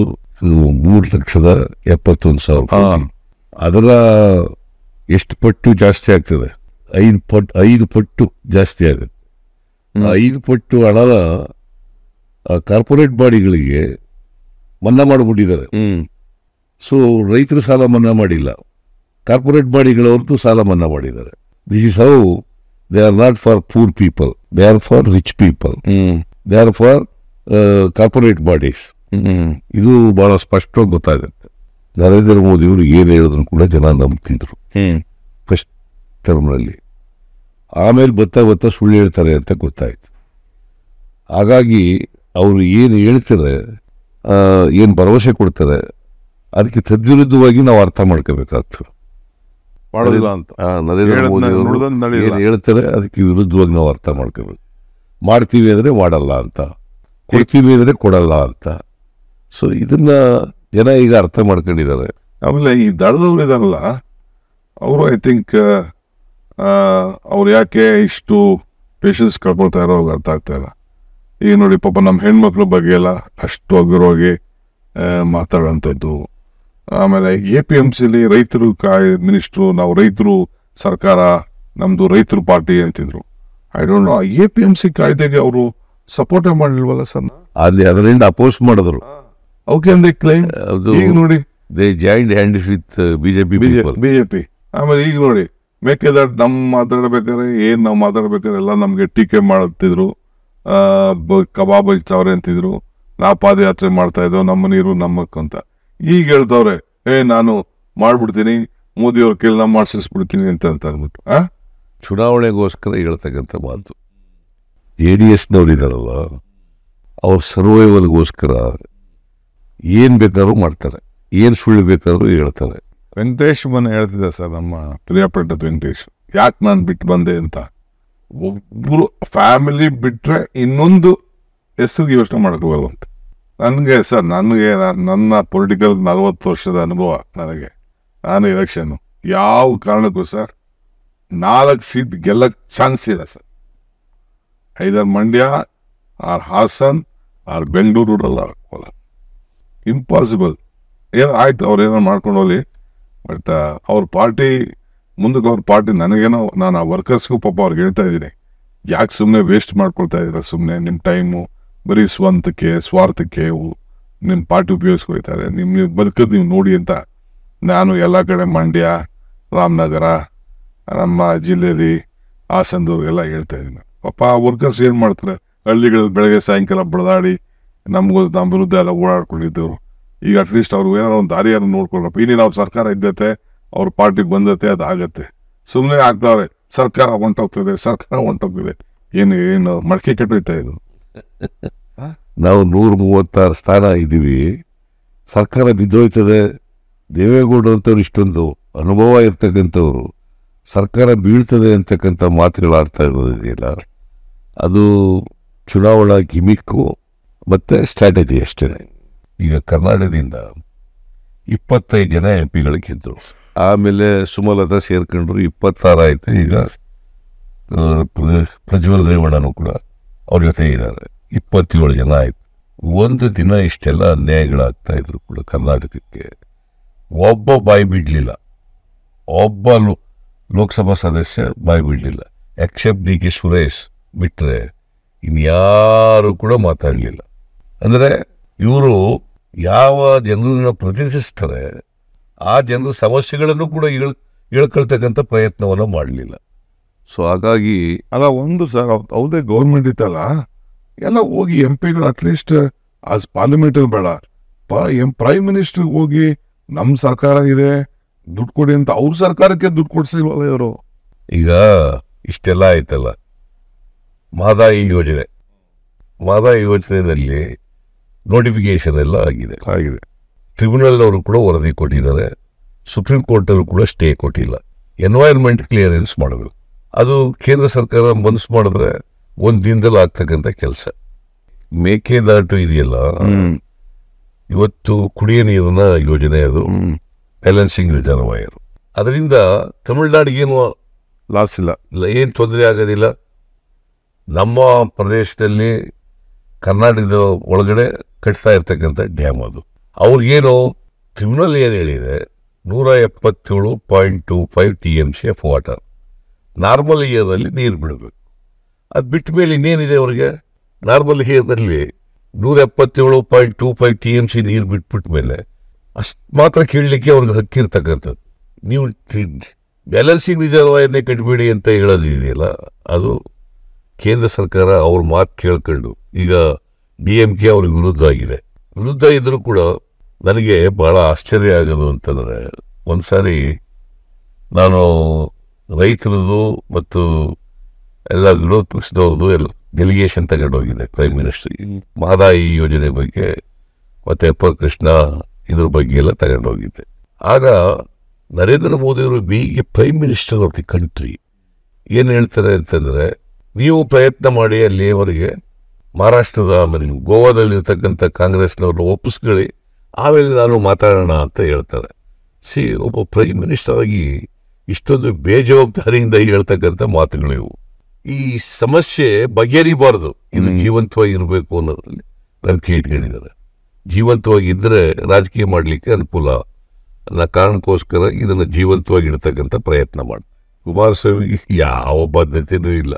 3,71,000. ಅದರ ಎಷ್ಟು ಪಟ್ಟು ಜಾಸ್ತಿ ಆಗ್ತದೆ? 5 ಪಟ್ಟು ಜಾಸ್ತಿ ಆಗುತ್ತೆ. 5 ಪಟ್ಟು ಹಣನ ಕಾರ್ಪೊರೇಟ್ ಬಾಡಿಗಳಿಗೆ ಮನ್ನಾ ಮಾಡಿಬಿಟ್ಟಿದ್ದಾರೆ. ಸೊ ರೈತರ ಸಾಲ ಮನ್ನಾ ಮಾಡಿಲ್ಲ, ಕಾರ್ಪೊರೇಟ್ ಬಾಡಿಗಳವ್ರದ್ದು ಸಾಲ ಮನ್ನಾ ಮಾಡಿದ್ದಾರೆ. This is how they are not for poor people, they are for rich people, they are for corporate bodies. ಇದು ಬಹಳ ಸ್ಪಷ್ಟವಾಗಿ ಗೊತ್ತಾಗುತ್ತೆ. ನರೇಂದ್ರ ಮೋದಿ ಅವರು ಏನು ಹೇಳಿದ್ರು ಕೂಡ ಜನ ನಂಬ್ತಿದ್ರು ಫಸ್ಟ್ ಟರ್ಮ್ನಲ್ಲಿ. ಆಮೇಲೆ ಬತ್ತಾ ಸುಳ್ಳು ಹೇಳ್ತಾರೆ ಅಂತ ಗೊತ್ತಾಯ್ತು. ಹಾಗಾಗಿ ಅವರು ಏನು ಹೇಳ್ತಾರೆ, ಏನು ಭರವಸೆ ಕೊಡ್ತಾರೆ, ಅದಕ್ಕೆ ತದ್ವಿರುದ್ಧವಾಗಿ ನಾವು ಅರ್ಥ ಮಾಡ್ಕೋಬೇಕಾಗ್ತದೆ. ನರೇಂದ್ರ ಮೋದಿ ಅವರು ಏನು ಹೇಳ್ತಾರೆ ಅದಕ್ಕೆ ವಿರುದ್ಧವಾಗಿ ನಾವು ಅರ್ಥ ಮಾಡ್ಕೋಬೇಕು. ಮಾಡ್ತೀವಿ ಅಂದರೆ ಮಾಡಲ್ಲ ಅಂತ, ಕೊಡ್ತೀವಿ ಅಂದರೆ ಕೊಡಲ್ಲ ಅಂತ. ಸೊ ಇದನ್ನ ಜನ ಈಗ ಅರ್ಥ ಮಾಡ್ಕೊಂಡಿದ್ದಾರೆ. ಆಮೇಲೆ ಈ ದಳದವ್ರು ಇದಾರಲ್ಲ, ಅವರು ಐ ಥಿಂಕ್ ಅವ್ರು ಯಾಕೆ ಇಷ್ಟು ಪೇಷನ್ಸ್ ಕಳ್ಕೊಳ್ತಾ ಇರೋ ಅರ್ಥ ಆಗ್ತಾ ಇಲ್ಲ. ಈಗ ನೋಡಿ, ಪಾಪ ನಮ್ಮ ಹೆಣ್ಮಕ್ಳ ಬಗ್ಗೆ ಎಲ್ಲ ಅಷ್ಟು ಅಗ್ರವಾಗಿ ಮಾತಾಡೋಂಥದ್ದು. ಆಮೇಲೆ APMCಲಿ ರೈತರು ಮಿನಿಸ್ಟ್ರು, ನಾವು ರೈತರು ಸರ್ಕಾರ, ನಮ್ದು ರೈತರು ಪಾರ್ಟಿ ಅಂತಿದ್ರು. ಐ ಡೋಂಟ್ ನೋ, APMC ಕಾಯ್ದೆಗೆ ಅವರು ಸಪೋರ್ಟ್ ಮಾಡಲಿಲ್ವಲ್ಲ ಸರ್? ಅದರಿಂದ ಅಪೋಸ್ ಮಾಡಿದ್ರು. ಓಕೆ ಅಂದೆ ಕ್ಲೈಮ್. ಈಗ ನೋಡಿ, they joint hands with BJP. ಆಮೇಲೆ ಈಗ ನೋಡಿ, ಮೇಕೆದಾಟು ನಾವು ಮಾತಾಡ್ಬೇಕಾದ್ರೆ ಎಲ್ಲ ನಮ್ಗೆ ಟೀಕೆ ಮಾಡುತ್ತಿದ್ರು, ಕಬಾಬ್ ಹಚ್ಚವ್ರೆ ಅಂತಿದ್ರು, ನಾವು ಪಾದಯಾತ್ರೆ ಮಾಡ್ತಾ ಇದ್ದೋ ನಮ್ಮ ನೀರು ನಮ್ಮಕ್ಕ ಅಂತ. ಈಗ ಹೇಳ್ತವ್ರೆ, ನಾನು ಮಾಡ್ಬಿಡ್ತೀನಿ, ಮೋದಿ ಅವ್ರ ಕೇಳಿ ನಾವು ಮಾಡಿಸ್ಬಿಡ್ತೀನಿ ಅಂತ ಅಂದ್ಬಿಟ್ಟು ಚುನಾವಣೆಗೋಸ್ಕರ ಹೇಳ್ತಕ್ಕಂಥ ಮಾತು. JDSನವ್ರು ಇದಾರಲ್ಲ, ಅವ್ರ ಸರ್ವೈವಲ್ಗೋಸ್ಕರ ಏನ್ ಬೇಕಾದ್ರೂ ಮಾಡ್ತಾರೆ, ಏನ್ ಸುಳ್ಳು ಬೇಕಾದ್ರೂ ಹೇಳ್ತಾರೆ. ವೆಂಕಟೇಶ್ ಹೇಳ್ತಿದ್ದ ಸರ್, ನಮ್ಮ ಪ್ರಿಯಾಪಟ್ಟದ ವೆಂಕಟೇಶ್, ಯಾಕೆ ನಾನು ಬಿಟ್ಟು ಬಂದೆ ಅಂತ. ಒಬ್ಬರು ಫ್ಯಾಮಿಲಿ ಬಿಟ್ರೆ ಇನ್ನೊಂದು ಹೆಸರಿಗೆ ಯೋಚನೆ ಮಾಡೋಕ್ಕೋಗಲ್ಲ ಅಂತ. ನನಗೆ ಸರ್, ನನ್ನ ಪೊಲಿಟಿಕಲ್ 40 ವರ್ಷದ ಅನುಭವ ನನಗೆ, ನಾನು ಎಲೆಕ್ಷನ್ನು ಯಾವ ಕಾರಣಕ್ಕೂ ಸರ್ 4 ಸೀಟ್ ಗೆಲ್ಲಕ್ಕೆ ಚಾನ್ಸ್ ಇಲ್ಲ sir. Either Mandya or Hassan or Bengaluru rural, impossible. ಏನು ಆಯ್ತು, ಅವ್ರೇನೋ ಮಾಡ್ಕೊಂಡು ಹೋಗ್ಲಿ, ಬಟ್ ಅವ್ರ ಪಾರ್ಟಿ ಮುಂದಕ್ಕೆ, ಅವ್ರ ಪಾರ್ಟಿ ನನಗೇನೋ, ನಾನು ಆ ವರ್ಕರ್ಸ್ಗೂ ಪಾಪ ಅವ್ರಿಗೆ ಹೇಳ್ತಾ ಇದ್ದೀನಿ, ಯಾಕೆ ಸುಮ್ಮನೆ ವೇಸ್ಟ್ ಮಾಡ್ಕೊಳ್ತಾ ಇದ್ದೀರಾ, ಸುಮ್ಮನೆ ನಿಮ್ಮ ಟೈಮು ಬರೀ ಸ್ವಾರ್ಥಕ್ಕೆ ನಿಮ್ಮ ಪಾರ್ಟಿ ಉಪಯೋಗಿಸ್ಕೊಳ್ತಾರೆ, ನೀವು ಬದುಕೋದು ನೀವು ನೋಡಿ ಅಂತ ನಾನು ಎಲ್ಲ ಕಡೆ ಮಂಡ್ಯ, ರಾಮನಗರ, ನಮ್ಮ ಜಿಲ್ಲೆಯಲ್ಲಿ ಹಾಸನದವ್ರಿಗೆಲ್ಲ ಹೇಳ್ತಾ ಇದ್ದೀನಿ. ಪಾಪ ವರ್ಕರ್ಸ್ ಏನು ಮಾಡ್ತಾರೆ, ಹಳ್ಳಿಗಳಲ್ಲಿ ಬೆಳಗ್ಗೆ ಸಾಯಂಕಾಲ ಬಡದಾಡಿ ನಮ್ಮ ವಿರುದ್ಧ ಎಲ್ಲ ಓಡಾಡ್ಕೊಂಡಿದ್ದವರು. ಈಗ ಅಟ್ಲೀಸ್ಟ್ ಅವ್ರು ಏನಾರು ಒಂದು ದಾರಿಯನ್ನು ನೋಡ್ಕೊಳ್ರಪ್ಪ. ಇನ್ನೇನು ಅವ್ರ ಸರ್ಕಾರ ಇದ್ದತೆ, ಅವ್ರ ಪಾರ್ಟಿಗೆ ಬಂದತೆ, ಅದು ಆಗತ್ತೆ. ಸುಮ್ಮನೆ ಆಗ್ತಾವ್ರೆ, ಸರ್ಕಾರ ಹೊಂಟೋಗ್ತಿದೆ. ಏನು ಮಡಕೆ ಕೆಟ್ಟೋಯ್ತಾ ಇದು? ನಾವು 136 ಸ್ಥಾನ ಇದ್ದೀವಿ, ಸರ್ಕಾರ ಬಿದ್ದೋಯ್ತದೆ. ದೇವೇಗೌಡರು ಅಂತವ್ರು ಇಷ್ಟೊಂದು ಅನುಭವ ಇರ್ತಕ್ಕಂಥವ್ರು, ಸರ್ಕಾರ ಬೀಳ್ತದೆ ಅಂತಕ್ಕಂಥ ಮಾತುಗಳು ಆಡ್ತಾ ಇರೋದಿದೆಯಲ್ಲ, ಅದು ಚುನಾವಣಾ ಗಿಮಿಕ್ಕು ಮತ್ತು ಸ್ಟ್ರಾಟಜಿ ಅಷ್ಟೇ. ಈಗ ಕರ್ನಾಟಕದಿಂದ 25 ಜನ MP ಗೆದ್ದರು. ಆಮೇಲೆ ಸುಮಲತಾ ಸೇರ್ಕೊಂಡ್ರು, 26 ಆಯಿತು. ಈಗ ಪ್ರಜ್ವಲ್ ರೇವಣ್ಣನೂ ಕೂಡ ಅವ್ರ ಜೊತೆ ಇದ್ದಾರೆ, 27 ಜನ ಆಯಿತು. ಒಂದು ದಿನ ಇಷ್ಟೆಲ್ಲ ಅನ್ಯಾಯಗಳಾಗ್ತಾ ಇದ್ರು ಕೂಡ ಕರ್ನಾಟಕಕ್ಕೆ ಒಬ್ಬ ಬಾಯಿ ಬಿಡಲಿಲ್ಲ. ಒಬ್ಬ ಲೋಕಸಭಾ ಸದಸ್ಯ ಬಾಯಿ ಬಿಡಲಿಲ್ಲ. ಎಕ್ಸೆಪ್ಟ್ ಡಿ ಕೆ ಸುರೇಶ್ ಬಿಟ್ಟರೆ ಇನ್ಯಾರು ಕೂಡ ಮಾತಾಡಲಿಲ್ಲ. ಅಂದರೆ ಇವರು ಯಾವ ಜನರನ್ನ ಪ್ರತಿನಿಧಿಸ್ತಾರೆ ಆ ಜನರ ಸಮಸ್ಯೆಗಳನ್ನು ಕೂಡ ಹೇಳ್ಕೊಳ್ತಕ್ಕಂಥ ಪ್ರಯತ್ನವನ್ನು ಮಾಡಲಿಲ್ಲ. ಸೊ ಹಾಗಾಗಿ ಅಲ್ಲ ಒಂದು ಸರ್ ಅವ್ರದೇ ಗೌರ್ಮೆಂಟ್ ಇತ್ತಲ್ಲ, ಎಲ್ಲ ಹೋಗಿ ಎಂ ಪಿಗಳು ಅಟ್ಲೀಸ್ಟ್ ಆಸ್ ಪಾರ್ಲಿಮೆಂಟಲ್ಲಿ ಬೇಡ ಪ್ರೈಮ್ ಮಿನಿಸ್ಟರ್ ಹೋಗಿ ನಮ್ಮ ಸರ್ಕಾರ ಇದೆ ದುಡ್ಡು ಕೊಡಿ ಅಂತ ಅವ್ರ ಸರ್ಕಾರಕ್ಕೆ ದುಡ್ಡು ಕೊಡ್ಸಿಲ್ವಲ್ಲ ಇವರು. ಈಗ ಇಷ್ಟೆಲ್ಲ ಆಯ್ತಲ್ಲ, ಮಹದಾಯಿ ಯೋಜನೆಯಲ್ಲಿ ನೋಟಿಫಿಕೇಶನ್ ಎಲ್ಲ ಆಗಿದೆ. ಟ್ರಿಬ್ಯುನಲ್ ಅವರು ಕೂಡ ವರದಿ ಕೊಟ್ಟಿದ್ದಾರೆ, ಸುಪ್ರೀಂ ಕೋರ್ಟಲ್ಲೂ ಕೂಡ ಸ್ಟೇ ಕೊಟ್ಟಿಲ್ಲ. ಎನ್ವೈರ್ಮೆಂಟ್ ಕ್ಲಿಯರೆನ್ಸ್ ಮಾಡಬೇಕು, ಅದು ಕೇಂದ್ರ ಸರ್ಕಾರ ಮನಸ್ಸು ಮಾಡಿದ್ರೆ ಒಂದು ದಿನದಲ್ಲಿ ಆಗ್ತಕ್ಕಂಥ ಕೆಲಸ. ಮೇಕೆದಾಟು ಇದೆಯಲ್ಲ, ಇವತ್ತು ಕುಡಿಯ ನೀರಿನ ಯೋಜನೆ, ಅದು ಬ್ಯಾಲೆನ್ಸಿಂಗ್ ರಿಸರ್ವಾಯರ್. ಅದರಿಂದ ತಮಿಳುನಾಡಿಗೇನು ಲಾಸ್ ಇಲ್ಲ, ಏನು ತೊಂದರೆ ಆಗೋದಿಲ್ಲ. ನಮ್ಮ ಪ್ರದೇಶದಲ್ಲಿ ಕರ್ನಾಟಕದ ಒಳಗಡೆ ಕಟ್ತಾ ಇರ್ತಕ್ಕಂಥ ಡ್ಯಾಮ್ ಅದು. ಅವ್ರಿಗೇನು ಟ್ರಿಬ್ಯುನಲ್ ಏನು ಹೇಳಿದೆ, 177.25 TMC ಆಫ್ ವಾಟರ್ ನಾರ್ಮಲ್ ಇಯರ್ನಲ್ಲಿ ನೀರು ಬಿಡಬೇಕು. ಅದು ಬಿಟ್ಟ ಮೇಲೆ ಇನ್ನೇನಿದೆ ಅವ್ರಿಗೆ? ನಾರ್ಮಲ್ ಇಯರ್ನಲ್ಲಿ 177.25 TMC ನೀರು ಬಿಟ್ಬಿಟ್ಟ ಮೇಲೆ ಅಷ್ಟು ಮಾತ್ರ ಕೇಳಲಿಕ್ಕೆ ಅವ್ರಿಗೆ ಹಕ್ಕಿರ್ತಕ್ಕಂಥದ್ದು. ನೀವು ಬ್ಯಾಲೆನ್ಸಿಂಗ್ ರಿಸರ್ವಾಯರ್ನೇ ಕಟ್ಬೇಡಿ ಅಂತ ಹೇಳೋದಿದೆಯಲ್ಲ, ಅದು ಕೇಂದ್ರ ಸರ್ಕಾರ ಅವ್ರ ಮಾತು ಕೇಳ್ಕೊಂಡು ಈಗ DMK ಅವ್ರಿಗೆ ವಿರುದ್ಧ ಇದ್ರೂ ಕೂಡ ನನಗೆ ಬಹಳ ಆಶ್ಚರ್ಯ ಆಗೋದು ಅಂತಂದರೆ, ಒಂದ್ಸಾರಿ ನಾನು ರೈತರದು ಮತ್ತು ಎಲ್ಲ ವಿರೋಧ ಪಕ್ಷದವ್ರದ್ದು ಎಲ್ಲ ಡೆಲಿಗೇಷನ್ ತಗೊಂಡೋಗಿದೆ ಪ್ರೈಮ್ ಮಿನಿಸ್ಟರ್ಗೆ, ಮಹದಾಯಿ ಯೋಜನೆ ಬಗ್ಗೆ ಮತ್ತು ಅಪ್ಪರ್ ಕೃಷ್ಣ ಇದ್ರ ಬಗ್ಗೆ ಎಲ್ಲ ತಗೊಂಡೋಗಿದ್ದೆ. ಆಗ ನರೇಂದ್ರ ಮೋದಿಯವರು ಬೀಗೆ prime minister of the country ಏನು ಹೇಳ್ತಾರೆ ಅಂತಂದರೆ, ನೀವು ಪ್ರಯತ್ನ ಮಾಡಿ ಅಲ್ಲಿಯವರೆಗೆ ಮಹಾರಾಷ್ಟ್ರದ ಆಮೇಲೆ ಗೋವಾದಲ್ಲಿರ್ತಕ್ಕಂಥ ಕಾಂಗ್ರೆಸ್ನವ್ರನ್ನ ಒಪ್ಪಿಸ್ಕೊಳ್ಳಿ, ಆಮೇಲೆ ನಾನು ಮಾತಾಡೋಣ ಅಂತ ಹೇಳ್ತಾರೆ. ಒಬ್ಬ ಪ್ರೈಮ್ ಮಿನಿಸ್ಟರ್ ಆಗಿ ಇಷ್ಟೊಂದು ಬೇಜವಾಬ್ದಾರಿಯಿಂದ ಹೇಳ್ತಕ್ಕಂಥ ಮಾತುಗಳು ಇವು. ಈ ಸಮಸ್ಯೆ ಬಗೆಹರಿಬಾರ್ದು, ಇದು ಜೀವಂತವಾಗಿ ಇರಬೇಕು ಅನ್ನೋದ್ರಲ್ಲಿ ನಂಬಿಕೆ ಇಟ್ಕೊಂಡಿದ್ದಾರೆ. ಜೀವಂತವಾಗಿದ್ದರೆ ರಾಜಕೀಯ ಮಾಡಲಿಕ್ಕೆ ಅನುಕೂಲ ಅನ್ನೋ ಕಾರಣಕ್ಕೋಸ್ಕರ ಇದನ್ನು ಜೀವಂತವಾಗಿ ಇಡ್ತಕ್ಕಂಥ ಪ್ರಯತ್ನ ಮಾಡಿ. ಕುಮಾರಸ್ವಾಮಿಗೆ ಯಾವ ಬದ್ಧತೆಯೂ ಇಲ್ಲ.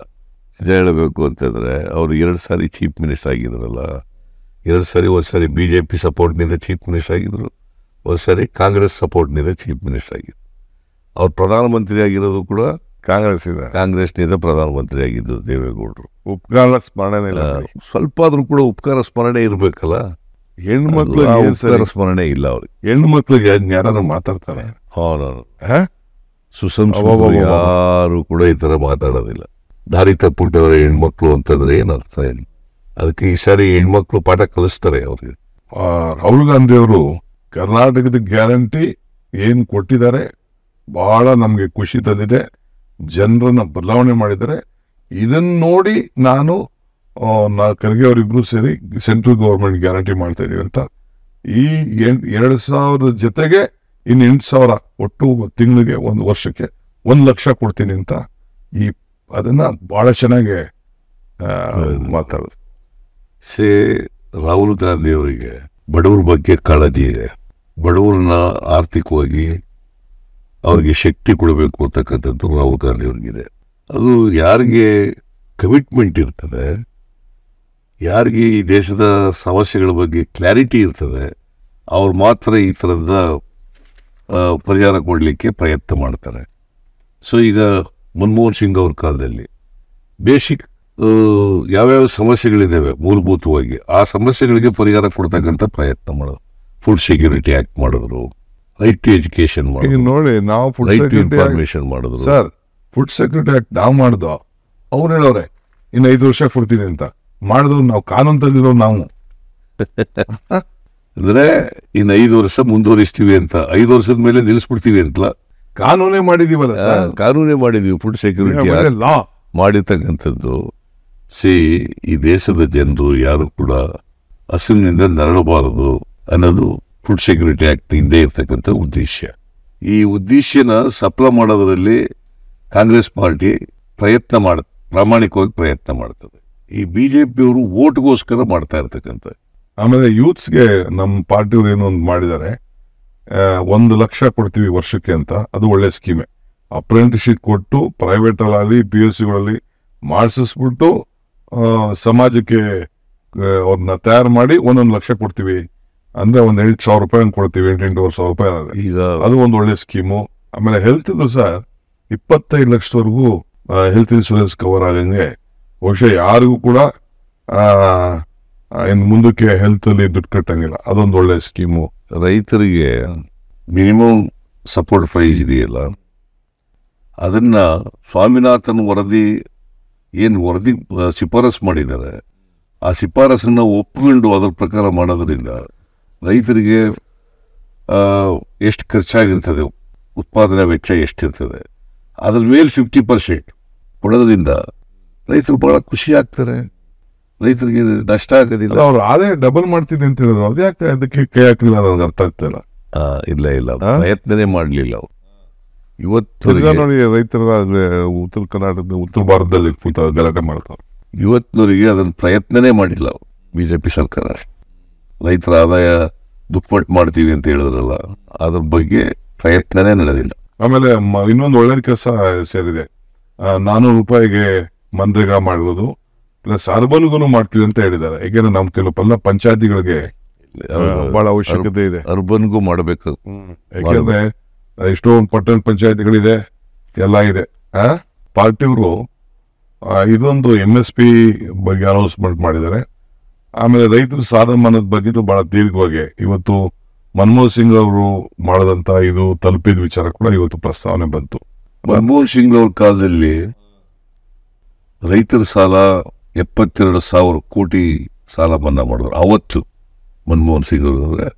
ನಿಜ ಹೇಳಬೇಕು ಅಂತಂದರೆ, ಅವರು 2 ಸಾರಿ ಚೀಫ್ ಮಿನಿಸ್ಟರ್ ಆಗಿದ್ರಲ್ಲ, 2 ಸಾರಿ, ಒಂದು ಸಾರಿ BJP ಸಪೋರ್ಟ್ನಿಂದ ಚೀಫ್ ಮಿನಿಸ್ಟರ್ ಆಗಿದ್ರು, ಒಂದು ಸಾರಿ ಕಾಂಗ್ರೆಸ್ ಸಪೋರ್ಟ್ನಿಂದ ಚೀಫ್ ಮಿನಿಸ್ಟರ್ ಆಗಿದ್ರು. ಅವ್ರು ಪ್ರಧಾನಮಂತ್ರಿ ಆಗಿರೋದು ಕೂಡ ಕಾಂಗ್ರೆಸ್ನಿಂದ ಪ್ರಧಾನಮಂತ್ರಿ ಆಗಿದ್ದು ದೇವೇಗೌಡರು. ಉಪಕಾರ ಸ್ಮರಣೆ ಇಲ್ಲ, ಸ್ವಲ್ಪ ಆದ್ರೂ ಕೂಡ ಉಪಕಾರ ಸ್ಮರಣೆ ಇರಬೇಕಲ್ಲ. ಹೆಣ್ಮಕ್ಳು ಉಪಕಾರ ಸ್ಮರಣೆ ಇಲ್ಲ ಅವ್ರಿಗೆ. ಹೆಣ್ಮಕ್ಳಿಗೆ ಯಾರು ಮಾತಾಡ್ತಾರೆ? ಸುಸಂಸ್ಕೃತರು ಯಾರು ಕೂಡ ಈ ಥರ ಮಾತಾಡೋದಿಲ್ಲ. ದಾರಿ ತಪ್ಪಿಟ್ಟವರ ಹೆಣ್ಮಕ್ಳು ಅಂತಂದ್ರೆ ಏನರ್ಥ ಏನು? ಅದಕ್ಕೆ ಈ ಸಾರಿ ಹೆಣ್ಮಕ್ಳು ಪಾಠ ಕಲಿಸ್ತಾರೆ ಅವ್ರಿಗೆ. ರಾಹುಲ್ ಗಾಂಧಿ ಅವರು ಕರ್ನಾಟಕದ ಗ್ಯಾರಂಟಿ ಏನು ಕೊಟ್ಟಿದ್ದಾರೆ, ಬಹಳ ನಮಗೆ ಖುಷಿ ತಂದಿದೆ. ಜನರನ್ನ ಬದಲಾವಣೆ ಮಾಡಿದ್ದಾರೆ. ಇದನ್ನ ನೋಡಿ ನಾನು ಖರ್ಗೆ ಅವರಿಬ್ರು ಸೇರಿ ಸೆಂಟ್ರಲ್ ಗೌರ್ಮೆಂಟ್ ಗ್ಯಾರಂಟಿ ಮಾಡ್ತಾ ಇದೀವಿ ಅಂತ, ಈ 2,000 ಜೊತೆಗೆ ಇನ್ನು 8,000 ಒಟ್ಟು ತಿಂಗಳಿಗೆ, ಒಂದು ವರ್ಷಕ್ಕೆ 1 ಲಕ್ಷ ಕೊಡ್ತೀನಿ ಅಂತ ಅದನ್ನ ಬಹಳ ಚೆನ್ನಾಗಿ ಮಾತಾಡೋದು. ರಾಹುಲ್ ಗಾಂಧಿ ಅವರಿಗೆ ಬಡವರ ಬಗ್ಗೆ ಕಾಳಜಿ ಇದೆ. ಬಡವರನ್ನ ಆರ್ಥಿಕವಾಗಿ ಅವ್ರಿಗೆ ಶಕ್ತಿ ಕೊಡಬೇಕು ಅಂತಕ್ಕಂಥದ್ದು ರಾಹುಲ್ ಗಾಂಧಿ ಅವ್ರಿಗಿದೆ. ಅದು ಯಾರಿಗೆ ಕಮಿಟ್ಮೆಂಟ್ ಇರ್ತದೆ, ಯಾರಿಗೆ ಈ ದೇಶದ ಸಮಸ್ಯೆಗಳ ಬಗ್ಗೆ ಕ್ಲಾರಿಟಿ ಇರ್ತದೆ, ಅವ್ರು ಮಾತ್ರ ಈ ಥರದ ಪರಿಹಾರ ಕೊಡಲಿಕ್ಕೆ ಪ್ರಯತ್ನ ಮಾಡ್ತಾರೆ. ಸೊ ಈಗ ಮನಮೋಹನ್ ಸಿಂಗ್ ಅವ್ರ ಕಾಲದಲ್ಲಿ ಬೇಸಿಕ್ ಯಾವ್ಯಾವ ಸಮಸ್ಯೆಗಳಿದ್ದಾವೆ ಮೂಲಭೂತವಾಗಿ, ಆ ಸಮಸ್ಯೆಗಳಿಗೆ ಪರಿಹಾರ ಕೊಡ್ತಕ್ಕಂಥ ಪ್ರಯತ್ನ ಮಾಡೋದು. ಫುಡ್ ಸೆಕ್ಯೂರಿಟಿ ಆಕ್ಟ್ ಮಾಡಿದ್ರು, ರೈಟ್ ಟು ಎಜುಕೇಶನ್ ಮಾಡಿದ್ರು, ನೋಡಿ ನಾವು ಫುಡ್ ಇನ್ಫಾರ್ಮೇಶನ್ ಮಾಡಿದ್ರು. ಸರ್, ಫುಡ್ ಸೆಕ್ಯೂರಿಟಿ ಆಕ್ಟ್ ನಾವು ಮಾಡ್ದೋ, ಅವ್ರು ಹೇಳೋರೆ ಇನ್ನು 5 ವರ್ಷ ಕೊಡ್ತೀನಿ ಅಂತ. ಮಾಡಿದ್ರು ನಾವು ಕಾನೂನು ತಂದಿರೋ ನಾವು. ಅಂದ್ರೆ ಇನ್ನು 5 ವರ್ಷ ಮುಂದುವರಿಸ್ತೀವಿ ಅಂತ, 5 ವರ್ಷದ ಮೇಲೆ ನಿಲ್ಲಿಸ್ಬಿಡ್ತೀವಿ ಅಂತ ಕಾನೂನೇ ಮಾಡಿದೀವಲ್ಲ, ಕಾನೂನೇ ಮಾಡಿದೀವಿ. ಫುಡ್ ಸೆಕ್ಯೂರಿಟಿ ಲಾ ಮಾಡಿರ್ತಕ್ಕಂಥದ್ದು. ಈ ದೇಶದ ಜನರು ಯಾರು ಕೂಡ ಹಸಿವಿನಿಂದ ನರಳಬಾರದು ಅನ್ನೋದು ಫುಡ್ ಸೆಕ್ಯೂರಿಟಿ ಆಕ್ಟ್ ಹಿಂದೆ ಇರ್ತಕ್ಕಂಥ ಉದ್ದೇಶ. ಈ ಉದ್ದೇಶನ ಸಫಲ ಮಾಡೋದ್ರಲ್ಲಿ ಕಾಂಗ್ರೆಸ್ ಪಾರ್ಟಿ ಪ್ರಾಮಾಣಿಕವಾಗಿ ಪ್ರಯತ್ನ ಮಾಡ್ತದೆ. ಈ BJP-ಯವರು ಓಟ್ಗೋಸ್ಕರ ಮಾಡ್ತಾ ಇರ್ತಕ್ಕಂಥ. ಆಮೇಲೆ ಯೂತ್ಸ್ಗೆ ನಮ್ಮ ಪಾರ್ಟಿಯವ್ರು ಏನೋ ಒಂದು ಮಾಡಿದ್ದಾರೆ, 1 ಲಕ್ಷ ಕೊಡ್ತೀವಿ ವರ್ಷಕ್ಕೆ ಅಂತ. ಅದು ಒಳ್ಳೆ ಸ್ಕೀಮೆ. ಅಪ್ರೆಂಟಿಸ್ಶಿಪ್ ಕೊಟ್ಟು ಪ್ರೈವೇಟಲ್ಲಿ PUCಗಳಲ್ಲಿ ಮಾಡಿಸಿಸ್ಬಿಟ್ಟು ಸಮಾಜಕ್ಕೆ ಅವ್ರನ್ನ ತಯಾರು ಮಾಡಿ 1 ಲಕ್ಷ ಕೊಡ್ತೀವಿ ಅಂದ್ರೆ ಒಂದು 8,000 ರೂಪಾಯಿ ಕೊಡ್ತೀವಿ, 8,500 ರೂಪಾಯಿ. ಈಗ ಅದು ಒಂದು ಒಳ್ಳೆ ಸ್ಕೀಮು. ಆಮೇಲೆ ಹೆಲ್ತ್ ಸರ್ 25 ಲಕ್ಷದವರೆಗೂ ಹೆಲ್ತ್ ಇನ್ಶೂರೆನ್ಸ್ ಕವರ್ ಆಗಂಗೆ ಬಹುಶಃ ಯಾರಿಗೂ ಕೂಡ ಇನ್ನು ಮುಂದಕ್ಕೆ ಹೆಲ್ತ್ ಅಲ್ಲಿ ದುಡ್ಡು ಕಟ್ಟಂಗಿಲ್ಲ. ಅದೊಂದು ಒಳ್ಳೆ ಸ್ಕೀಮು. ರೈತರಿಗೆ ಮಿನಿಮಮ್ ಸಪೋರ್ಟ್ ಪ್ರೈಸ್ ಇದೆಯಲ್ಲ, ಅದನ್ನ ಸ್ವಾಮಿನಾಥನ್ ವರದಿ ಶಿಫಾರಸ್ ಮಾಡಿದ್ದಾರೆ. ಆ ಶಿಫಾರಸನ್ನ ಒಪ್ಪಿಕೊಂಡು ಅದರ ಪ್ರಕಾರ ಮಾಡೋದ್ರಿಂದ ರೈತರಿಗೆ ಎಷ್ಟು ಖರ್ಚಾಗಿರ್ತದೆ, ಉತ್ಪಾದನಾ ವೆಚ್ಚ ಎಷ್ಟಿರ್ತದೆ, ಅದ್ರ ಮೇಲೆ 50% ಕೊಡೋದ್ರಿಂದ ರೈತರು ಬಹಳ ಖುಷಿ ಆಗ್ತಾರೆ, ರೈತರಿಗೆ ನಷ್ಟ ಆಗೋದಿಲ್ಲ. ಅವ್ರು ಆದಾಯ ಡಬಲ್ ಮಾಡ್ತೀನಿ ಅಂತ ಹೇಳಿದ್ರು, ಅದ್ಯಾಕೆ ಅದಕ್ಕೆ ಕೈ ಹಾಕಲಿಲ್ಲ ನನಗೆ ಅರ್ಥ ಆಗ್ತಿಲ್ಲ. ಇಲ್ಲ ಪ್ರಯತ್ನನೇ ಮಾಡಲಿಲ್ಲ ಅವರು. ಇವತ್ತು ನೋಡಿ ರೈತರ ಉತ್ತರ ಕರ್ನಾಟಕದ ಉತ್ತರ ಭಾರತದಲ್ಲಿ ಗಲಾಟೆ ಮಾಡ್ತಾರೆ. ಇವತ್ತಿನವರಿಗೆ ಅದನ್ನು ಪ್ರಯತ್ನನೇ ಮಾಡಿಲ್ಲ BJP ಸರ್ಕಾರ. ರೈತರ ಆದಾಯ ದುಪ್ಪಟ್ಟು ಮಾಡ್ತೀವಿ ಅಂತ ಹೇಳಿದ್ರಲ್ಲ, ಅದ್ರ ಬಗ್ಗೆ ಪ್ರಯತ್ನನೇ ನಡೆದಿಲ್ಲ. ಆಮೇಲೆ ಇನ್ನೊಂದು ಒಳ್ಳೆ ಕೆಲಸ ಸೇರಿದೆ, 400 ರೂಪಾಯಿಗೆ ಮನ್ರೇಗಾ ಮಾಡುವುದು ಪ್ಲಸ್ ಅರ್ಬನ್ಗೂ ಮಾಡ್ತೀವಿ ಅಂತ ಹೇಳಿದ್ದಾರೆ. ಯಾಕೆಂದ್ರೆ ನಮ್ ಕೆಲವು ಪಂಚಾಯತಿಗಳಿಗೆ ಬಹಳ ಅವಶ್ಯಕತೆ ಇದೆ, ಅರ್ಬನ್ಗೂ ಮಾಡಬೇಕು. ಯಾಕೆಂದ್ರೆ ಎಷ್ಟೊಂದು ಪಟ್ಟಣ ಪಂಚಾಯತಿಗಳಿದೆ, ಎಲ್ಲ ಇದೆ. ಪಾರ್ಟಿಯವರು ಇದೊಂದು MSP ಬಗ್ಗೆ ಅನೌನ್ಸ್ಮೆಂಟ್ ಮಾಡಿದ್ದಾರೆ. ಆಮೇಲೆ ರೈತರ ಸಾಲ ಮನ್ನದ ಬಗ್ಗೆ ಬಹಳ ದೀರ್ಘವಾಗಿ ಇವತ್ತು ಮನಮೋಹನ್ ಸಿಂಗ್ ಅವರು ಮಾಡದಂತ ಇದು ತಲುಪಿದ ವಿಚಾರ ಕೂಡ ಇವತ್ತು ಪ್ರಸ್ತಾವನೆ ಬಂತು. ಮನಮೋಹನ್ ಸಿಂಗ್ ಅವ್ರ ಕಾಲದಲ್ಲಿ ರೈತರ ಸಾಲ 72,000 ಕೋಟಿ ಸಾಲ ಮನ್ನಾ ಮಾಡಿದ್ರು. ಅವತ್ತು ಮನಮೋಹನ್ ಸಿಂಗ್ ಅವರು ಅಂದ್ರೆ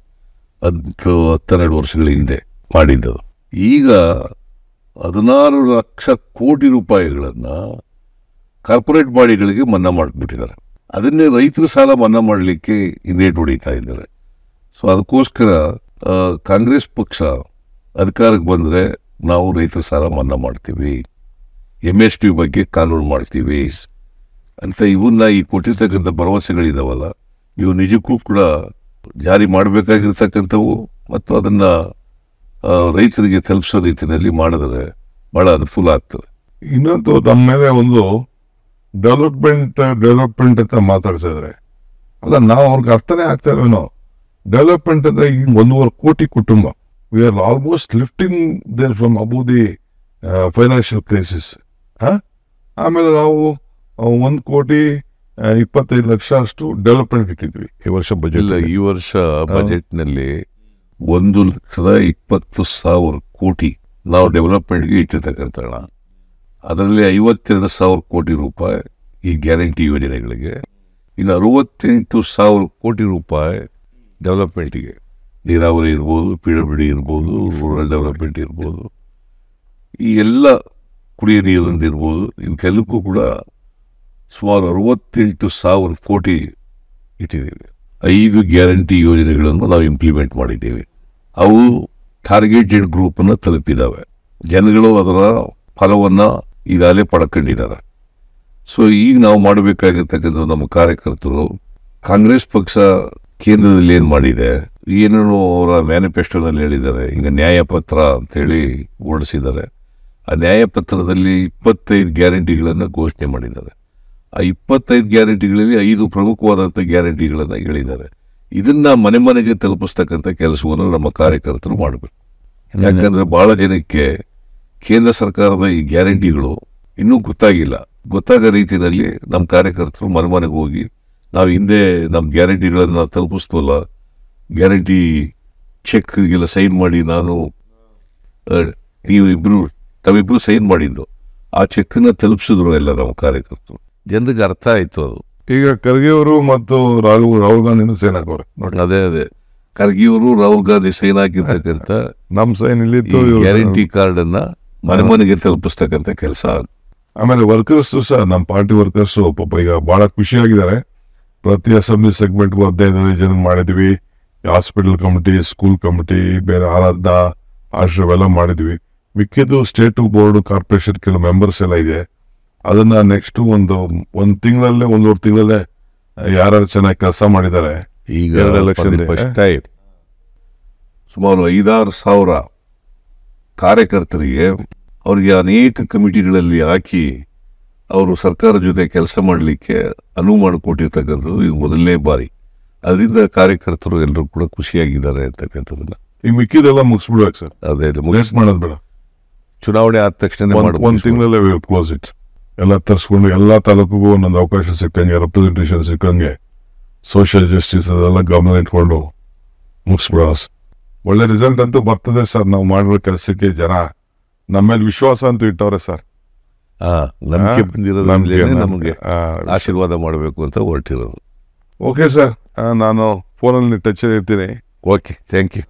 12 ವರ್ಷಗಳ ಹಿಂದೆ ಮಾಡಿದ್ದು. ಈಗ 16 ಲಕ್ಷ ಕೋಟಿ ರೂಪಾಯಿಗಳನ್ನ ಕಾರ್ಪೊರೇಟ್ ಬಾಡಿಗಳಿಗೆ ಮನ್ನಾ ಮಾಡಿಬಿಟ್ಟಿದ್ದಾರೆ. ಅದನ್ನೇ ರೈತರ ಸಾಲ ಮನ್ನಾ ಮಾಡಲಿಕ್ಕೆ ಹಿಂದೇಟು ಹೊಡಿತಾ ಇದ್ದಾರೆ. ಸೊ ಅದಕ್ಕೋಸ್ಕರ ಕಾಂಗ್ರೆಸ್ ಪಕ್ಷ ಅಧಿಕಾರಕ್ಕೆ ಬಂದರೆ ನಾವು ರೈತರ ಸಾಲ ಮನ್ನಾ ಮಾಡ್ತೀವಿ, MSP ಬಗ್ಗೆ ಕಾನೂನು ಮಾಡ್ತೀವಿ ಅಂತ ಇವನ್ನ ಈ ಕೊಟ್ಟಿರ್ತಕ್ಕಂಥ ಭರವಸೆಗಳಿದಾವಲ್ಲ, ಇವು ನಿಜಕ್ಕೂ ಕೂಡ ಜಾರಿ ಮಾಡಬೇಕಾಗಿರ್ತಕ್ಕಂಥವು ಮತ್ತು ಅದನ್ನು ರೈತರಿಗೆ ತಲುಪಿಸೋ ರೀತಿಯಲ್ಲಿ ಮಾಡಿದ್ರೆ ಬಹಳ ಅನುಕೂಲ ಆಗ್ತದೆ. ಇನ್ನೊಂದು ನಮ್ಮ ಮೇಲೆ ಒಂದು ಡೆವಲಪ್ಮೆಂಟ್ ಅಂತ ಮಾತಾಡ್ಸಿದ್ರೆ ಅಲ್ಲ, ನಾವು ಅವ್ರಿಗೆ ಅರ್ಥನೇ ಆಗ್ತಾ ಇರೋನೋ. ಡೆವಲಪ್ಮೆಂಟ್ ಅಂದ್ರೆ ಈಗ 1.5 ಕೋಟಿ ಕುಟುಂಬ, we are almost lifting there from above the financial crisis. ಆಮೇಲೆ ನಾವು 1,25,00,000 ಅಷ್ಟು ಡೆವಲಪ್ಮೆಂಟ್ ಇಟ್ಟಿದ್ವಿ ಈ ವರ್ಷ ಬಜೆಟ್. ಇಲ್ಲ, ಈ ವರ್ಷ ಬಜೆಟ್ನಲ್ಲಿ 1,20,000 ಕೋಟಿ ನಾವು ಡೆವಲಪ್ಮೆಂಟ್ಗೆ ಇಟ್ಟಿರ್ತಕ್ಕಂಥ ಹಣ. ಅದರಲ್ಲಿ 52,000 ಕೋಟಿ ರೂಪಾಯಿ ಈ ಗ್ಯಾರಂಟಿ ಯೋಜನೆಗಳಿಗೆ, ಇನ್ನು 68,000 ಕೋಟಿ ರೂಪಾಯಿ ಡೆವಲಪ್ಮೆಂಟಿಗೆ. ನೀರಾವರಿ ಇರ್ಬೋದು, PWD ಇರ್ಬೋದು, ರೂರಲ್ ಡೆವಲಪ್ಮೆಂಟ್ ಇರ್ಬೋದು, ಈ ಎಲ್ಲ ಕುಡಿಯೋ ನೀರಿಂದ ಇರ್ಬೋದು, ಇವಕ್ಕೆಲ್ಲಕ್ಕೂ ಕೂಡ ಸುಮಾರು 68,000 ಕೋಟಿ ಇಟ್ಟಿದ್ದೀವಿ. 5 ಗ್ಯಾರಂಟಿ ಯೋಜನೆಗಳನ್ನು ನಾವು ಇಂಪ್ಲಿಮೆಂಟ್ ಮಾಡಿದ್ದೀವಿ. ಅವು ಟಾರ್ಗೆಟೆಡ್ ಗ್ರೂಪನ್ನು ತಲುಪಿದ್ದಾವೆ. ಜನಗಳು ಅದರ ಫಲವನ್ನು ಈಗಾಗಲೇ ಪಡ್ಕೊಂಡಿದ್ದಾರೆ. ಸೊ ಈಗ ನಾವು ಮಾಡಬೇಕಾಗಿರ್ತಕ್ಕಂಥ ನಮ್ಮ ಕಾರ್ಯಕರ್ತರು, ಕಾಂಗ್ರೆಸ್ ಪಕ್ಷ ಕೇಂದ್ರದಲ್ಲಿ ಏನು ಮಾಡಿದೆ, ಏನೇನು ಅವರ ಮ್ಯಾನಿಫೆಸ್ಟೋದಲ್ಲಿ ಹೇಳಿದ್ದಾರೆ. ಈಗ ನ್ಯಾಯಪತ್ರ ಅಂತೇಳಿ ಹೊರಡಿಸಿದ್ದಾರೆ. ಆ ನ್ಯಾಯಪತ್ರದಲ್ಲಿ 25 ಗ್ಯಾರಂಟಿಗಳನ್ನು ಘೋಷಣೆ ಮಾಡಿದ್ದಾರೆ. ಆ 25 ಗ್ಯಾರಂಟಿಗಳಲ್ಲಿ 5 ಪ್ರಮುಖವಾದಂಥ ಗ್ಯಾರಂಟಿಗಳನ್ನು ಹೇಳಿದ್ದಾರೆ. ಇದನ್ನ ಮನೆ ಮನೆಗೆ ತಲುಪಿಸ್ತಕ್ಕಂಥ ಕೆಲಸವನ್ನು ನಮ್ಮ ಕಾರ್ಯಕರ್ತರು ಮಾಡಬೇಕು. ಯಾಕಂದ್ರೆ ಬಹಳ ಜನಕ್ಕೆ ಕೇಂದ್ರ ಸರ್ಕಾರದ ಈ ಗ್ಯಾರಂಟಿಗಳು ಇನ್ನೂ ಗೊತ್ತಾಗೋ ರೀತಿಯಲ್ಲಿ ನಮ್ಮ ಕಾರ್ಯಕರ್ತರು ಮನೆ ಮನೆಗೆ ಹೋಗಿ, ನಾವು ಹಿಂದೆ ನಮ್ಮ ಗ್ಯಾರಂಟಿಗಳನ್ನು ತಲುಪಿಸ್ತವಲ್ಲ, ಗ್ಯಾರಂಟಿ ಚೆಕ್ಗೆಲ್ಲ ಸೈನ್ ಮಾಡಿ ತಾವಿಬ್ರು ಸೈನ್ ಮಾಡಿದ್ದು, ಆ ಚೆಕ್ನ ತಲುಪಿಸಿದ್ರು ಎಲ್ಲ ನಮ್ಮ ಕಾರ್ಯಕರ್ತರು. ಜನರಿಗೆ ಅರ್ಥ ಆಯ್ತು ಅದು. ಈಗ ಖರ್ಗೆ ಅವರು ಮತ್ತು ರಾಹುಲ್ ಗಾಂಧಿನೂ ಸೈನ್ ಹಾಕೋರೆ ನೋಡಿ. ಅದೇ ಖರ್ಗೆಯವರು ರಾಹುಲ್ ಗಾಂಧಿ ಸೈನ್ ಹಾಕಿರ್ತಕ್ಕಂಥ ನಮ್ ಸೈನ್ ಇಲ್ಲಿತ್ತು ಗ್ಯಾರಂಟಿ ಕಾರ್ಡ್ ಅನ್ನ ಮನೆ ಮನೆಗೆ ತಲುಪಿಸ್ತಕ್ಕಂಥ ಕೆಲಸ. ಆಮೇಲೆ ವರ್ಕರ್ಸ್ ಸಹ ನಮ್ಮ ಪಾರ್ಟಿ ವರ್ಕರ್ಸ್ ಪಾಪ ಈಗ ಬಹಳ ಖುಷಿಯಾಗಿದ್ದಾರೆ. ಪ್ರತಿ ಅಸೆಂಬ್ಲಿ ಸೆಗ್ಮೆಂಟ್ಗೂ 15 ಜನ ಮಾಡಿದ್ವಿ. ಹಾಸ್ಪಿಟಲ್ ಕಮಿಟಿ, ಸ್ಕೂಲ್ ಕಮಿಟಿ, ಬೇರೆ ಆರಾಧನಾ ಆಶ್ರಮ ಎಲ್ಲ ಮಾಡಿದ್ವಿ. ಮಿಕ್ಕಿದ್ದು ಸ್ಟೇಟ್ ಬೋರ್ಡ್, ಕಾರ್ಪೊರೇಷನ್ ಕೆಲವು ಮೆಂಬರ್ಸ್ ಎಲ್ಲ ಇದೆ. ಅದನ್ನ ನೆಕ್ಸ್ಟ್ ಒಂದು ತಿಂಗಳಲ್ಲೇ 1.5 ತಿಂಗಳಲ್ಲೇ ಯಾರು ಚೆನ್ನಾಗಿ ಕೆಲಸ ಮಾಡಿದ್ದಾರೆ. ಈಗ ಸುಮಾರು 5,000 ಕಾರ್ಯಕರ್ತರಿಗೆ ಅವ್ರಿಗೆ ಅನೇಕ ಕಮಿಟಿಗಳಲ್ಲಿ ಹಾಕಿ ಅವರು ಸರ್ಕಾರ ಜೊತೆ ಕೆಲಸ ಮಾಡಲಿಕ್ಕೆ ಅನುವು ಮಾಡಿಕೊಟ್ಟಿರ್ತಕ್ಕಂಥದ್ದು ಇದು ಮೊದಲನೇ ಬಾರಿ. ಅದರಿಂದ ಕಾರ್ಯಕರ್ತರು ಎಲ್ಲರೂ ಕೂಡ ಖುಷಿಯಾಗಿದ್ದಾರೆ ಅಂತಕ್ಕಂಥದ್ದನ್ನ ಈಗ ಮಿಕ್ಕಿದೆಲ್ಲ ಮುಗಿಸ್ಬಿಡ್ಬೇಕು ಸರ್. ಅದೇ ವೇಸ್ಟ್ ಮಾಡೋದು ಬೇಡ. ಚುನಾವಣೆ ಆದ ತಕ್ಷಣ ಒಂದು ತಿಂಗಳಲ್ಲೇ ವಿಲ್ ಕ್ಲೋಸ್ ಇಟ್. ಎಲ್ಲ ತರಿಸ್ಕೊಂಡು ಎಲ್ಲ ತಾಲೂಕಿಗೂ ಒಂದೊಂದು ಅವಕಾಶ ಸಿಕ್ಕಂಗೆ, ರೆಪ್ರೆಸೆಂಟೇಷನ್ ಸಿಕ್ಕಂಗೆ, ಸೋಷಿಯಲ್ ಜಸ್ಟಿಸ್ ಅದೆಲ್ಲ ಗಮನ ಇಟ್ಕೊಂಡು ಮುಗಿಸ್ಬಿಡೋಣ. ಒಳ್ಳೆ ರಿಸಲ್ಟ್ ಅಂತೂ ಬರ್ತದೆ ಸರ್. ನಾವು ಮಾಡಿರೋ ಕೆಲಸಕ್ಕೆ ಜನ ನಮ್ಮ ಮೇಲೆ ವಿಶ್ವಾಸ ಅಂತೂ ಇಟ್ಟವ್ರೆ ಸರ್. ನಂಬಿಕೆ ಬಂದಿರೋದ್ರಿಂದ ನಮಗೆ ಆಶೀರ್ವಾದ ಮಾಡಬೇಕು ಅಂತ ಹೊರಟಿರೋದು. ಓಕೆ ಸರ್, ನಾನು ಫೋನಲ್ಲಿ ಟಚ್ ಇರ್ತೀನಿ. Okay, thank you.